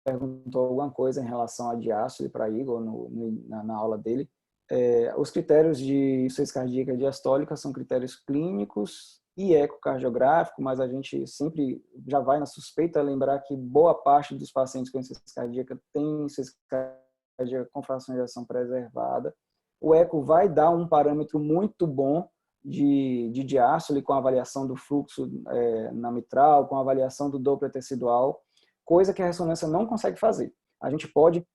perguntou alguma coisa em relação à diástole para Igor na aula dele. Os critérios de insuficiência cardíaca diastólica são critérios clínicos e ecocardiográfico, mas a gente sempre já vai na suspeita lembrar que boa parte dos pacientes com insuficiência cardíaca tem insuficiência cardíaca com fração de ejeção preservada. O eco vai dar um parâmetro muito bom de diástole com a avaliação do fluxo na mitral, com a avaliação do Doppler tecidual, coisa que a ressonância não consegue fazer. A gente pode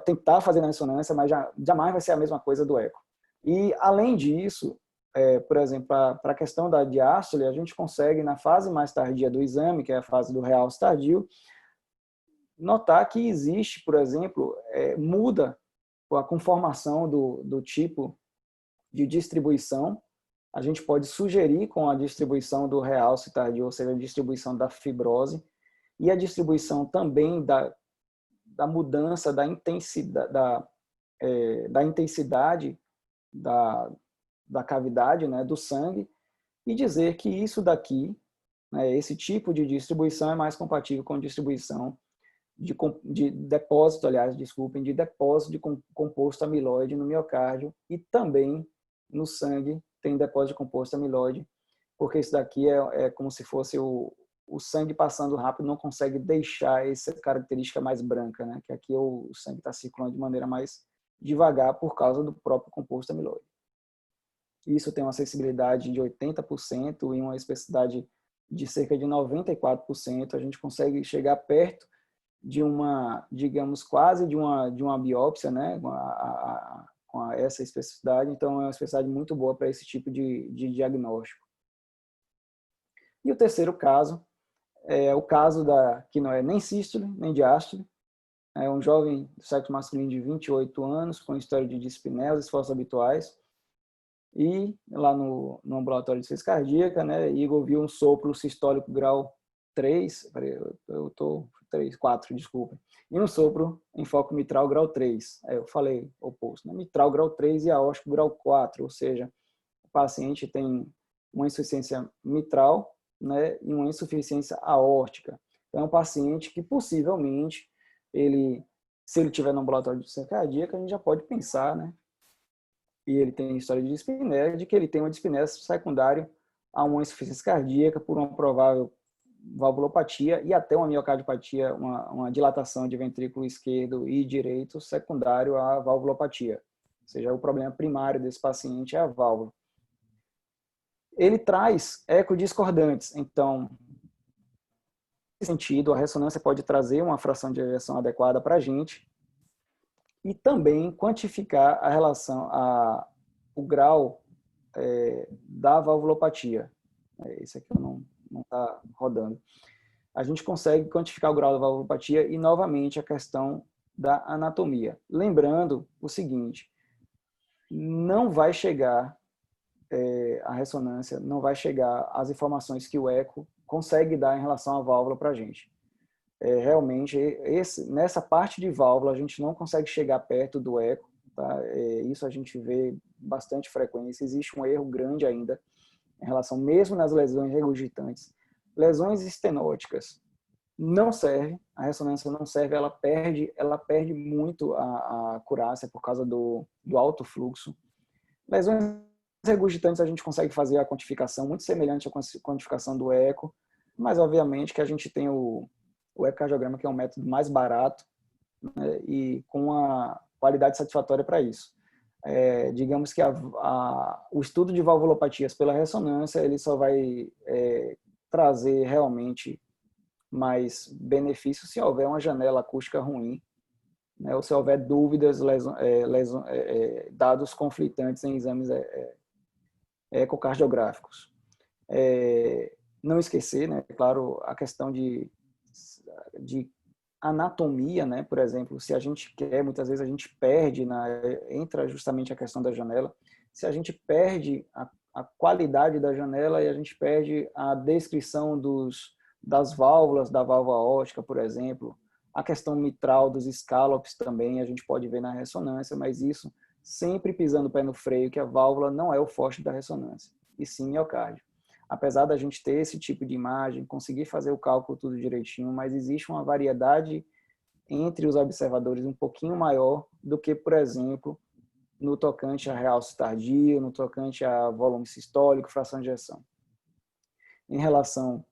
tentar fazer na ressonância, mas jamais vai ser a mesma coisa do eco. E, além disso, por exemplo, para a questão da diástole, a gente consegue, na fase mais tardia do exame, que é a fase do realce tardio, notar que existe, por exemplo, muda a conformação do tipo de distribuição. A gente pode sugerir com a distribuição do realce tardio, ou seja, a distribuição da fibrose, e a distribuição também da mudança da intensidade da cavidade, né, do sangue, e dizer que isso daqui, né, esse tipo de distribuição é mais compatível com distribuição de depósito, de depósito de composto amiloide no miocárdio, e também no sangue tem depósito de composto amiloide, porque isso daqui é como se fosse o sangue passando rápido, não consegue deixar essa característica mais branca, né? Que aqui o sangue está circulando de maneira mais devagar por causa do próprio composto amiloide. Isso tem uma acessibilidade de 80% e uma especificidade de cerca de 94%. A gente consegue chegar perto de digamos, quase de uma biópsia, né? Com essa especificidade. Então, é uma especificidade muito boa para esse tipo de diagnóstico. E o terceiro caso é o caso que não é nem sístole, nem diástole. É um jovem do sexo masculino de 28 anos, com história de dispneia, os esforços habituais. E lá no ambulatório de insuficiência cardíaca, né, Igor viu um sopro sistólico grau 3, eu estou 4, desculpa. E um sopro em foco mitral grau 3. Eu falei oposto, né? Mitral grau 3 e aórtico grau 4, ou seja, o paciente tem uma insuficiência mitral, né, e uma insuficiência aórtica. Então, é um paciente que possivelmente, se ele tiver no ambulatório de insuficiência cardíaca, a gente já pode pensar, né, e ele tem história de dispneia, de que ele tem uma dispneia secundária a uma insuficiência cardíaca por uma provável valvulopatia e até uma miocardiopatia, uma dilatação de ventrículo esquerdo e direito secundário à valvulopatia. Ou seja, o problema primário desse paciente é a válvula. Ele traz ecodiscordantes, então, nesse sentido, a ressonância pode trazer uma fração de ejeção adequada para a gente e também quantificar a relação, o grau da valvulopatia. Esse aqui não está rodando. A gente consegue quantificar o grau da valvulopatia e, novamente, a questão da anatomia. Lembrando o seguinte, não vai chegar a ressonância, não vai chegar as informações que o eco consegue dar em relação à válvula para a gente. Realmente, nessa parte de válvula, a gente não consegue chegar perto do eco, tá? Isso a gente vê bastante frequência, existe um erro grande ainda em relação, mesmo nas lesões regurgitantes. Lesões estenóticas não serve, a ressonância não serve, ela perde muito a acurácia por causa do alto fluxo. Lesões regurgitantes a gente consegue fazer a quantificação muito semelhante à quantificação do eco, mas obviamente que a gente tem o ecocardiograma, que é um método mais barato, né, e com a qualidade satisfatória para isso. Digamos que o estudo de valvulopatias pela ressonância ele só vai trazer realmente mais benefícios se houver uma janela acústica ruim, né, ou se houver dúvidas, dados conflitantes em exames ecocardiográficos. Não esquecer, né, claro, a questão de anatomia, né, por exemplo, se a gente quer, muitas vezes a gente perde, entra justamente a questão da janela, se a gente perde a qualidade da janela e a gente perde a descrição das válvulas, da válvula aórtica, por exemplo, a questão mitral dos scallops também, a gente pode ver na ressonância, mas isso sempre pisando o pé no freio, que a válvula não é o forte da ressonância, e sim miocárdio. Apesar da gente ter esse tipo de imagem, conseguir fazer o cálculo tudo direitinho, mas existe uma variedade entre os observadores um pouquinho maior do que, por exemplo, no tocante a realce tardio, no tocante a volume sistólico, fração de ejeção. Em relação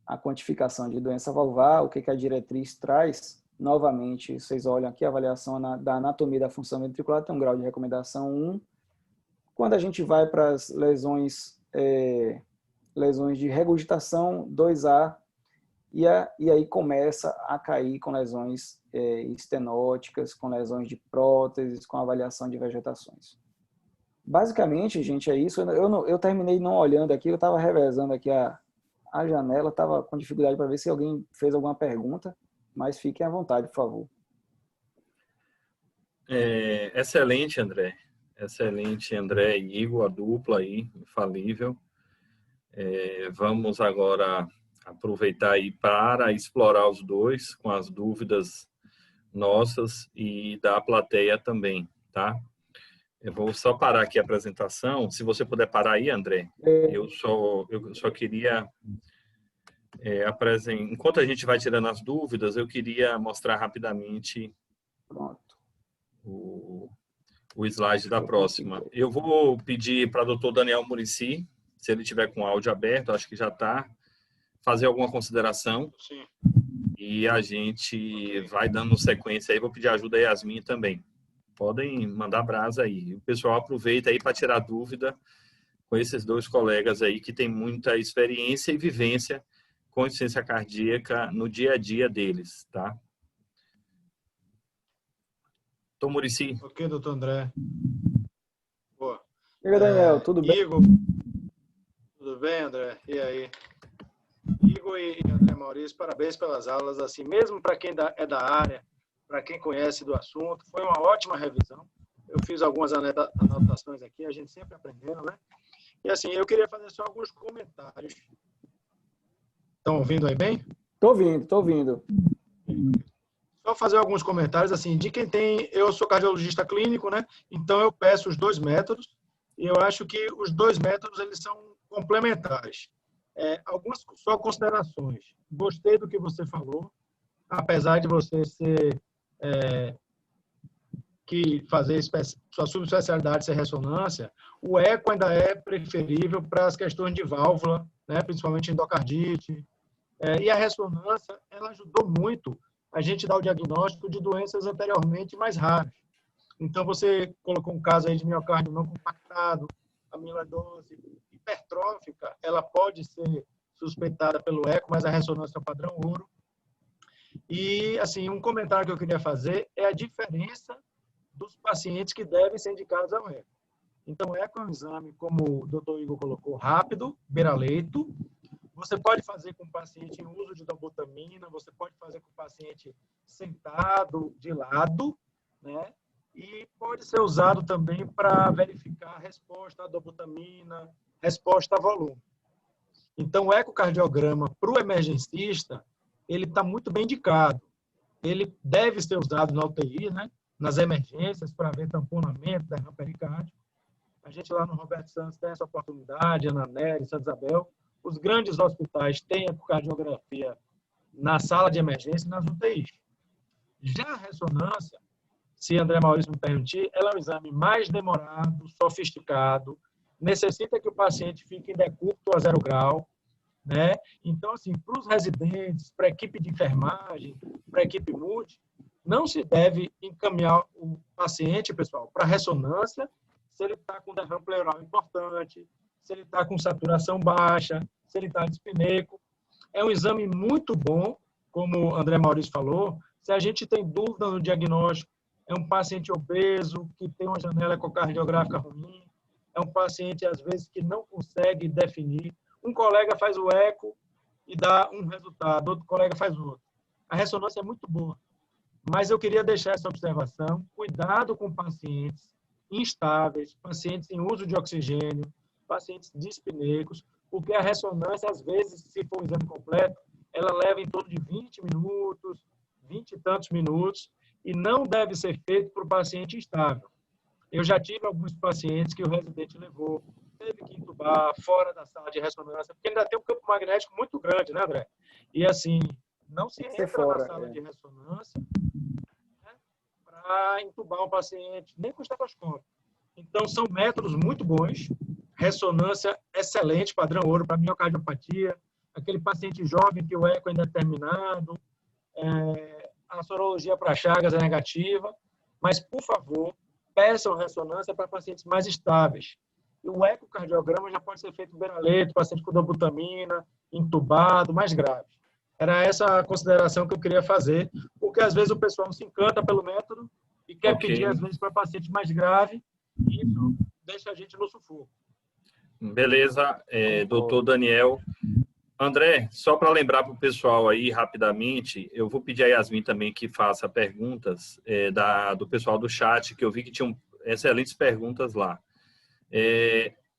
à quantificação de doença valvar, o que a diretriz traz? Novamente, vocês olham aqui a avaliação da anatomia da função ventricular, tem um grau de recomendação 1. Quando a gente vai para as lesões de regurgitação, 2A, e aí começa a cair com lesões estenóticas, com lesões de próteses, com avaliação de vegetações. Basicamente, gente, é isso. Eu terminei não olhando aqui, eu estava revezando aqui a janela, estava com dificuldade para ver se alguém fez alguma pergunta, mas fiquem à vontade, por favor. Excelente, André. Excelente, André e Igor, a dupla aí, infalível. Vamos agora aproveitar aí para explorar os dois com as dúvidas nossas e da plateia também, tá? Eu vou só parar aqui a apresentação. Se você puder parar aí, André, eu só queria enquanto a gente vai tirando as dúvidas, eu queria mostrar rapidamente o slide da próxima. Eu vou pedir para o Dr. Daniel Muricy, se ele tiver com o áudio aberto, acho que já está, fazer alguma consideração. Sim. E a gente vai dando sequência aí. Vou pedir ajuda a Yasmin também. Podem mandar brasa aí. O pessoal aproveita aí para tirar dúvida com esses dois colegas aí que tem muita experiência e vivência com insuficiência cardíaca no dia a dia deles, tá? Dr. Muricy. Ok, doutor André. Boa. E aí, Daniel, tudo bem? Igor, tudo bem, André? E aí? Igor e André Maurício, parabéns pelas aulas. Assim, mesmo para quem é da área, para quem conhece do assunto, foi uma ótima revisão. Eu fiz algumas anotações aqui, a gente sempre aprendendo, né? E assim, eu queria fazer só alguns comentários. Estão ouvindo aí bem? Tô ouvindo. Só fazer alguns comentários, assim, de quem tem... Eu sou cardiologista clínico, né? Então, eu peço os dois métodos, e eu acho que os dois métodos, eles são complementares. Algumas só considerações. Gostei do que você falou, apesar de você ser... que fazer sua subespecialidade ser ressonância, o eco ainda é preferível para as questões de válvula, né? Principalmente endocardite. E a ressonância, ela ajudou muito a gente dar o diagnóstico de doenças anteriormente mais raras. Então, você colocou um caso aí de miocárdio não compactado, amiloidose hipertrófica, ela pode ser suspeitada pelo eco, mas a ressonância é o padrão ouro. E, assim, um comentário que eu queria fazer é a diferença dos pacientes que devem ser indicados ao eco. Então, o eco é um exame, como o doutor Igor colocou, rápido, beira-leito. Você pode fazer com o paciente em uso de dobutamina, você pode fazer com o paciente sentado, de lado, né? E pode ser usado também para verificar a resposta à dobutamina, resposta a volume. Então, o ecocardiograma para o emergencista, ele está muito bem indicado. Ele deve ser usado na UTI, né? Nas emergências, para ver tamponamento, derrame pericárdico. A gente lá no Roberto Santos tem essa oportunidade, Ana Nery, Santa Isabel. Os grandes hospitais têm ecocardiografia na sala de emergência e nas UTIs. Já a ressonância, se André Maurício me permitir, ela é um exame mais demorado, sofisticado, necessita que o paciente fique em decúbito a 0 grau, né? Então, assim, para os residentes, para a equipe de enfermagem, para a equipe multi, não se deve encaminhar o paciente, pessoal, para ressonância se ele está com derrame pleural importante, se ele está com saturação baixa, se ele está dispneico. É um exame muito bom, como o André Maurício falou, se a gente tem dúvida no diagnóstico, é um paciente obeso, que tem uma janela ecocardiográfica ruim, é um paciente, às vezes, que não consegue definir. Um colega faz o eco e dá um resultado, outro colega faz outro. A ressonância é muito boa, mas eu queria deixar essa observação, cuidado com pacientes instáveis, pacientes em uso de oxigênio, pacientes dispneicos, porque a ressonância, às vezes, se for um exame completo, ela leva em torno de 20 minutos, 20 e tantos minutos, e não deve ser feito para o paciente instável. Eu já tive alguns pacientes que o residente levou, teve que entubar fora da sala de ressonância, porque ainda tem um campo magnético muito grande, né, André? E, assim, não se entra na sala de ressonância, né, para entubar um paciente, nem com estetoscópio. Então, são métodos muito bons, ressonância excelente, padrão ouro para miocardiopatia, aquele paciente jovem que o eco é indeterminado, a sorologia para Chagas é negativa, mas, por favor, peçam ressonância para pacientes mais estáveis. E o ecocardiograma já pode ser feito em beira-leito, paciente com dobutamina, entubado, mais grave. Era essa a consideração que eu queria fazer, porque às vezes o pessoal se encanta pelo método e quer pedir, às vezes, para paciente mais grave, e isso deixa a gente no sufoco. Beleza, doutor Daniel. André, só para lembrar para o pessoal aí, rapidamente, eu vou pedir a Yasmin também que faça perguntas do pessoal do chat, que eu vi que tinham excelentes perguntas lá.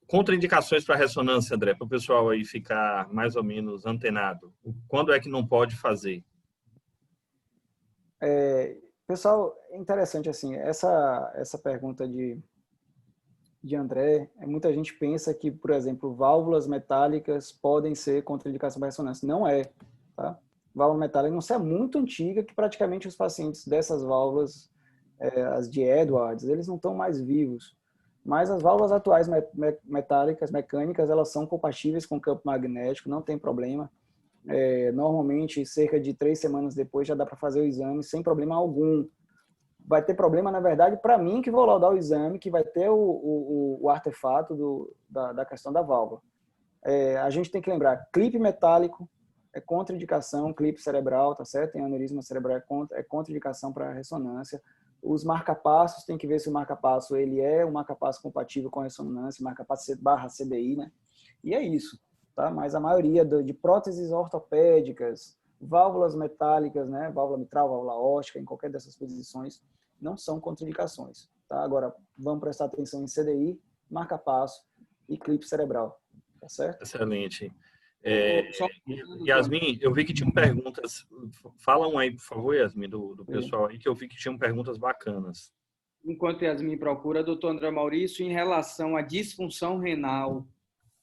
Contraindicações para ressonância, André, para o pessoal aí ficar mais ou menos antenado. Quando é que não pode fazer? Pessoal, é interessante assim, essa pergunta de André, muita gente pensa que, por exemplo, válvulas metálicas podem ser contraindicação para ressonância. Não é, tá? Válvula metálica não é muito antiga, que praticamente os pacientes dessas válvulas, as de Edwards, eles não estão mais vivos. Mas as válvulas atuais metálicas, mecânicas, elas são compatíveis com o campo magnético, não tem problema. Normalmente, cerca de 3 semanas depois, já dá para fazer o exame sem problema algum. Vai ter problema, na verdade, para mim, que vou laudar o exame, que vai ter o artefato da questão da válvula. A gente tem que lembrar, clipe metálico é contraindicação, clipe cerebral, tá certo? Tem aneurisma cerebral, é contraindicação para ressonância. Os marca-passos, tem que ver se o marca-passo ele é um marca-passo compatível com ressonância, marca-passo /CDI, né? E é isso, tá? Mas a maioria de próteses ortopédicas, válvulas metálicas, né? Válvula mitral, válvula óstica, em qualquer dessas posições, não são contraindicações, tá? Agora, vamos prestar atenção em CDI, marca-passo e clipe cerebral, tá certo? Excelente. Yasmin, eu vi que tinham perguntas. Fala um aí, por favor, Yasmin, do pessoal aí, que eu vi que tinham perguntas bacanas. Enquanto Yasmin procura, doutor André Maurício, em relação à disfunção renal,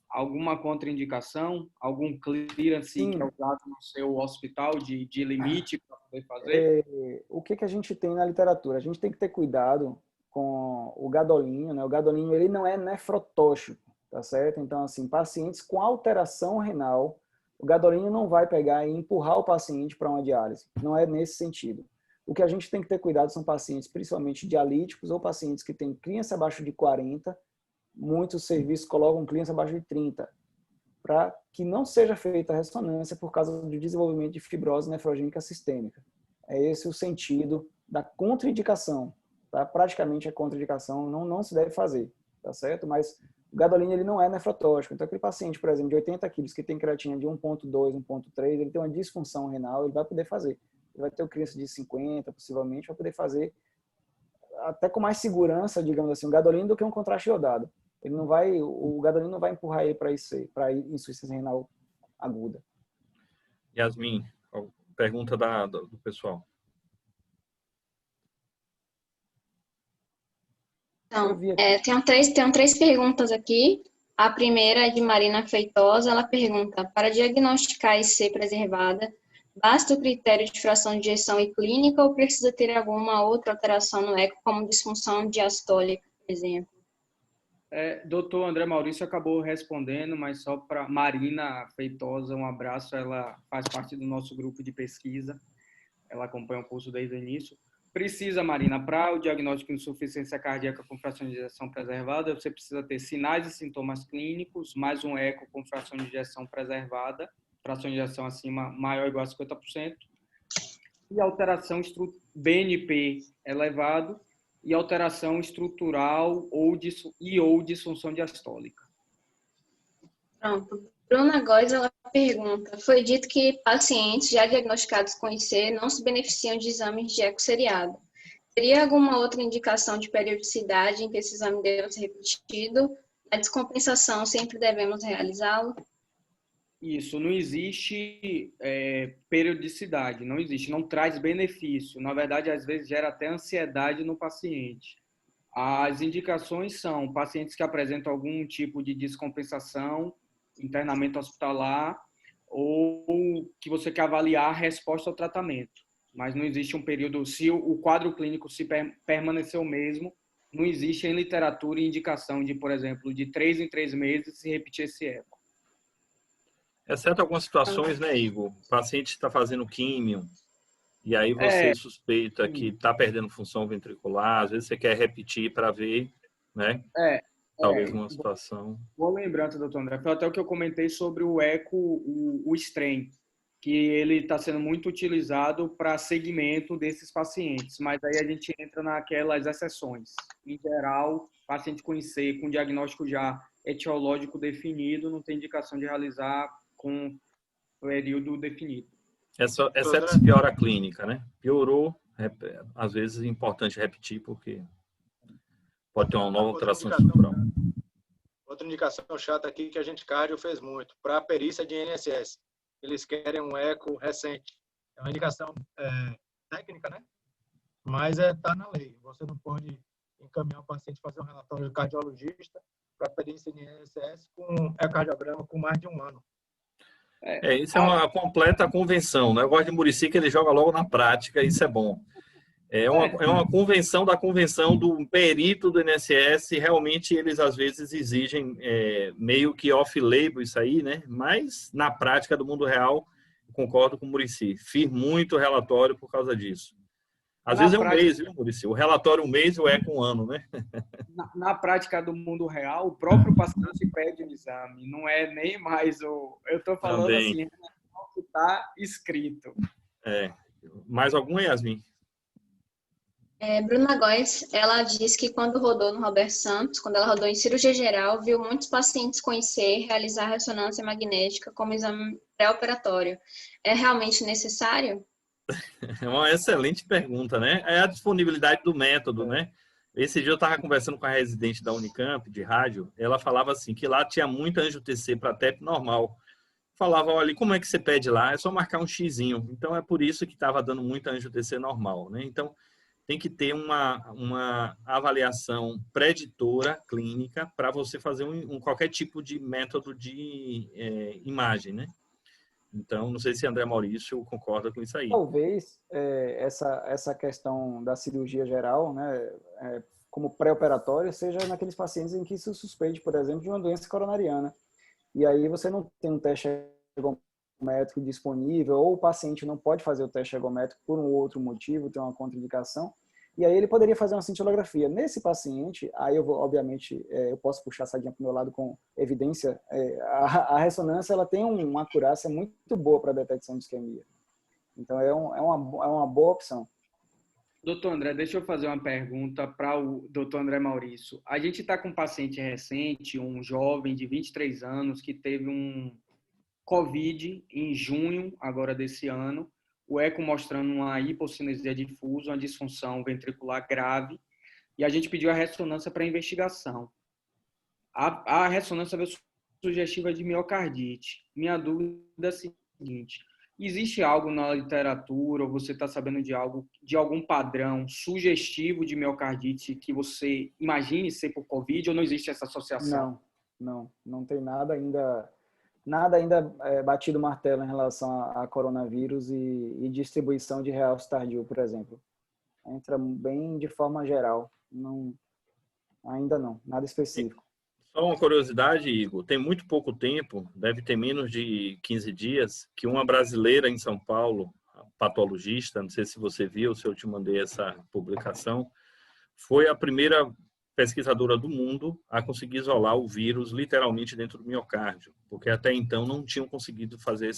alguma contraindicação? Algum clearance que é usado no seu hospital de limite para poder fazer? O que a gente tem na literatura? A gente tem que ter cuidado com o gadolinho, né? O gadolinho, ele não é nefrotóxico, tá certo? Então, assim, pacientes com alteração renal, o gadolinho não vai pegar e empurrar o paciente para uma diálise. Não é nesse sentido. O que a gente tem que ter cuidado são pacientes, principalmente dialíticos ou pacientes que têm clearance abaixo de 40. Muitos serviços colocam clearance abaixo de 30, para que não seja feita a ressonância por causa do desenvolvimento de fibrose nefrogênica sistêmica. É esse o sentido da contraindicação, tá? Praticamente a contraindicação não se deve fazer, tá certo? Mas O gadolínio ele não é nefrotóxico. Então, aquele paciente, por exemplo, de 80 quilos, que tem creatina de 1,2, 1,3, ele tem uma disfunção renal, ele vai poder fazer. Ele vai ter o criança de 50, possivelmente, vai poder fazer até com mais segurança, digamos assim, o gadolínio do que um contraste iodado. Ele não vai, o gadolínio não vai empurrar ele para insuficiência renal aguda. Yasmin, pergunta do pessoal. Então, tenho três perguntas aqui. A primeira é de Marina Feitosa. Ela pergunta: para diagnosticar IC preservada, basta o critério de fração de ejeção e clínica ou precisa ter alguma outra alteração no eco, como disfunção diastólica, por exemplo? Doutor André Maurício acabou respondendo, mas só para Marina Feitosa, um abraço. Ela faz parte do nosso grupo de pesquisa. Ela acompanha o curso desde o início. Precisa, Marina, para o diagnóstico de insuficiência cardíaca com fração de ejeção preservada, você precisa ter sinais e sintomas clínicos, mais um eco com fração de ejeção preservada, fração de ejeção acima maior ou igual a 50%, e alteração BNP elevado, e alteração estrutural ou disfunção diastólica. Pronto. Bruna Góes, ela pergunta: foi dito que pacientes já diagnosticados com IC não se beneficiam de exames de eco seriado. Teria alguma outra indicação de periodicidade em que esse exame deve ser repetido? Na descompensação, sempre devemos realizá-lo? Isso, não existe periodicidade, não existe, não traz benefício. Na verdade, às vezes gera até ansiedade no paciente. As indicações são pacientes que apresentam algum tipo de descompensação, internamento hospitalar, ou que você quer avaliar a resposta ao tratamento. Mas não existe um período, se o quadro clínico se permanecer o mesmo, não existe em literatura indicação de, por exemplo, de 3 em 3 meses se repetir esse eco. Exceto algumas situações, né, Igor? O paciente está fazendo químio, e aí você suspeita que está perdendo função ventricular, às vezes você quer repetir para ver, né? Talvez uma situação. Boa lembrança, doutor André. Foi até o que eu comentei sobre o eco, o strain, que ele está sendo muito utilizado para segmento desses pacientes, mas aí a gente entra naquelas exceções. Em geral, paciente com IC, com diagnóstico já etiológico definido, não tem indicação de realizar com período definido. Exceto se piora a clínica, né? Piorou, às vezes é importante repetir, porque pode ter uma nova alteração estrutural. Outra indicação chata aqui que a gente cardio fez muito, para a perícia de INSS. Eles querem um eco recente. É uma indicação técnica, né? Mas está na lei. Você não pode encaminhar o paciente fazer um relatório de cardiologista para perícia de INSS com ecocardiograma com mais de um ano. Isso é uma completa convenção, né? Eu gosto de Muricy que ele joga logo na prática, isso é bom. É uma convenção da convenção do perito do INSS, realmente eles às vezes exigem meio que off-label isso aí, né? Mas na prática do mundo real, concordo com o Muricy. Fiz muito relatório por causa disso. Às vezes é um mês, viu, Muricy? O relatório um mês e o eco um ano, né? Na prática do mundo real, o próprio paciente pede o exame, não é nem mais o... Eu estou falando também. Assim, o que está escrito. Mais alguma, Yasmin? Bruna Góes, ela diz que quando rodou no Roberto Santos, quando ela rodou em cirurgia geral, viu muitos pacientes com IC realizar ressonância magnética como exame pré-operatório. É realmente necessário? É uma excelente pergunta, né? É a disponibilidade do método, né? Esse dia eu estava conversando com a residente da Unicamp, de rádio, ela falava assim, que lá tinha muito angio-TC para TEP normal. Falava, olha, como é que você pede lá? É só marcar um xizinho. Então, é por isso que estava dando muito angio-TC normal, né? Então, tem que ter uma avaliação preditora clínica para você fazer qualquer tipo de método de imagem, né? Então, não sei se André Maurício concorda com isso aí. Talvez essa questão da cirurgia geral, né, como pré-operatório, seja naqueles pacientes em que se suspeite, por exemplo, de uma doença coronariana. E aí você não tem um teste ergométrico disponível, ou o paciente não pode fazer o teste ergométrico por um outro motivo, tem uma contraindicação, e aí ele poderia fazer uma cintilografia. Nesse paciente, aí eu vou, obviamente, eu posso puxar a sardinha para o meu lado com evidência, a ressonância ela tem uma acurácia muito boa para a detecção de isquemia. Então, é uma boa opção. Doutor André, deixa eu fazer uma pergunta para o doutor André Maurício. A gente está com um paciente recente, um jovem de 23 anos, que teve um COVID em junho, agora desse ano, o eco mostrando uma hipocinesia difusa, uma disfunção ventricular grave, e a gente pediu a ressonância para investigação. A ressonância veio sugestiva de miocardite. Minha dúvida é a seguinte: existe algo na literatura, ou você está sabendo de algo, de algum padrão sugestivo de miocardite que você imagine ser por COVID, ou não existe essa associação? Não tem nada ainda batido martelo em relação a coronavírus e distribuição de realce tardio, por exemplo. Entra bem de forma geral. Ainda não, nada específico. Só uma curiosidade, Igor, tem muito pouco tempo, deve ter menos de 15 dias, que uma brasileira em São Paulo, patologista, não sei se você viu, se eu te mandei essa publicação, foi a primeira pesquisadora do mundo a conseguir isolar o vírus literalmente dentro do miocárdio, porque até então não tinham conseguido fazer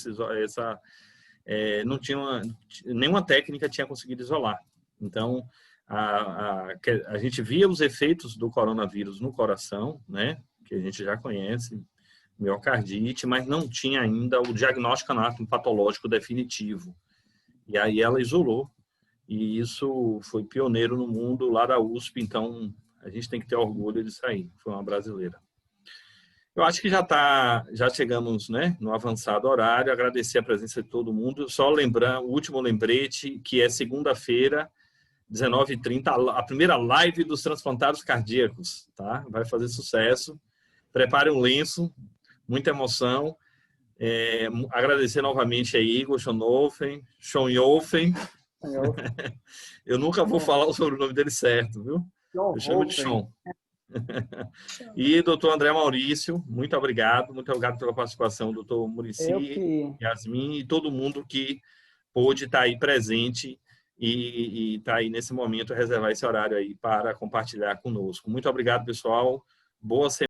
nenhuma técnica tinha conseguido isolar. Então, a gente via os efeitos do coronavírus no coração, né, que a gente já conhece, miocardite, mas não tinha ainda o diagnóstico anatomopatológico definitivo. E aí ela isolou, e isso foi pioneiro no mundo lá da USP, então a gente tem que ter orgulho disso aí. Foi uma brasileira. Eu acho que já chegamos, né, no avançado horário. Agradecer a presença de todo mundo. Só lembrar, o último lembrete, que é segunda-feira, 19h30, a primeira live dos transplantados cardíacos, tá? Vai fazer sucesso. Prepare um lenço, muita emoção. Agradecer novamente a Igor Schonhofen. Eu nunca vou falar o sobrenome dele certo, viu? Eu chamo de Sean. E doutor André Maurício, muito obrigado pela participação, doutor Muricy, Yasmin e todo mundo que pôde estar aí presente e estar aí nesse momento, reservar esse horário aí para compartilhar conosco. Muito obrigado, pessoal. Boa semana.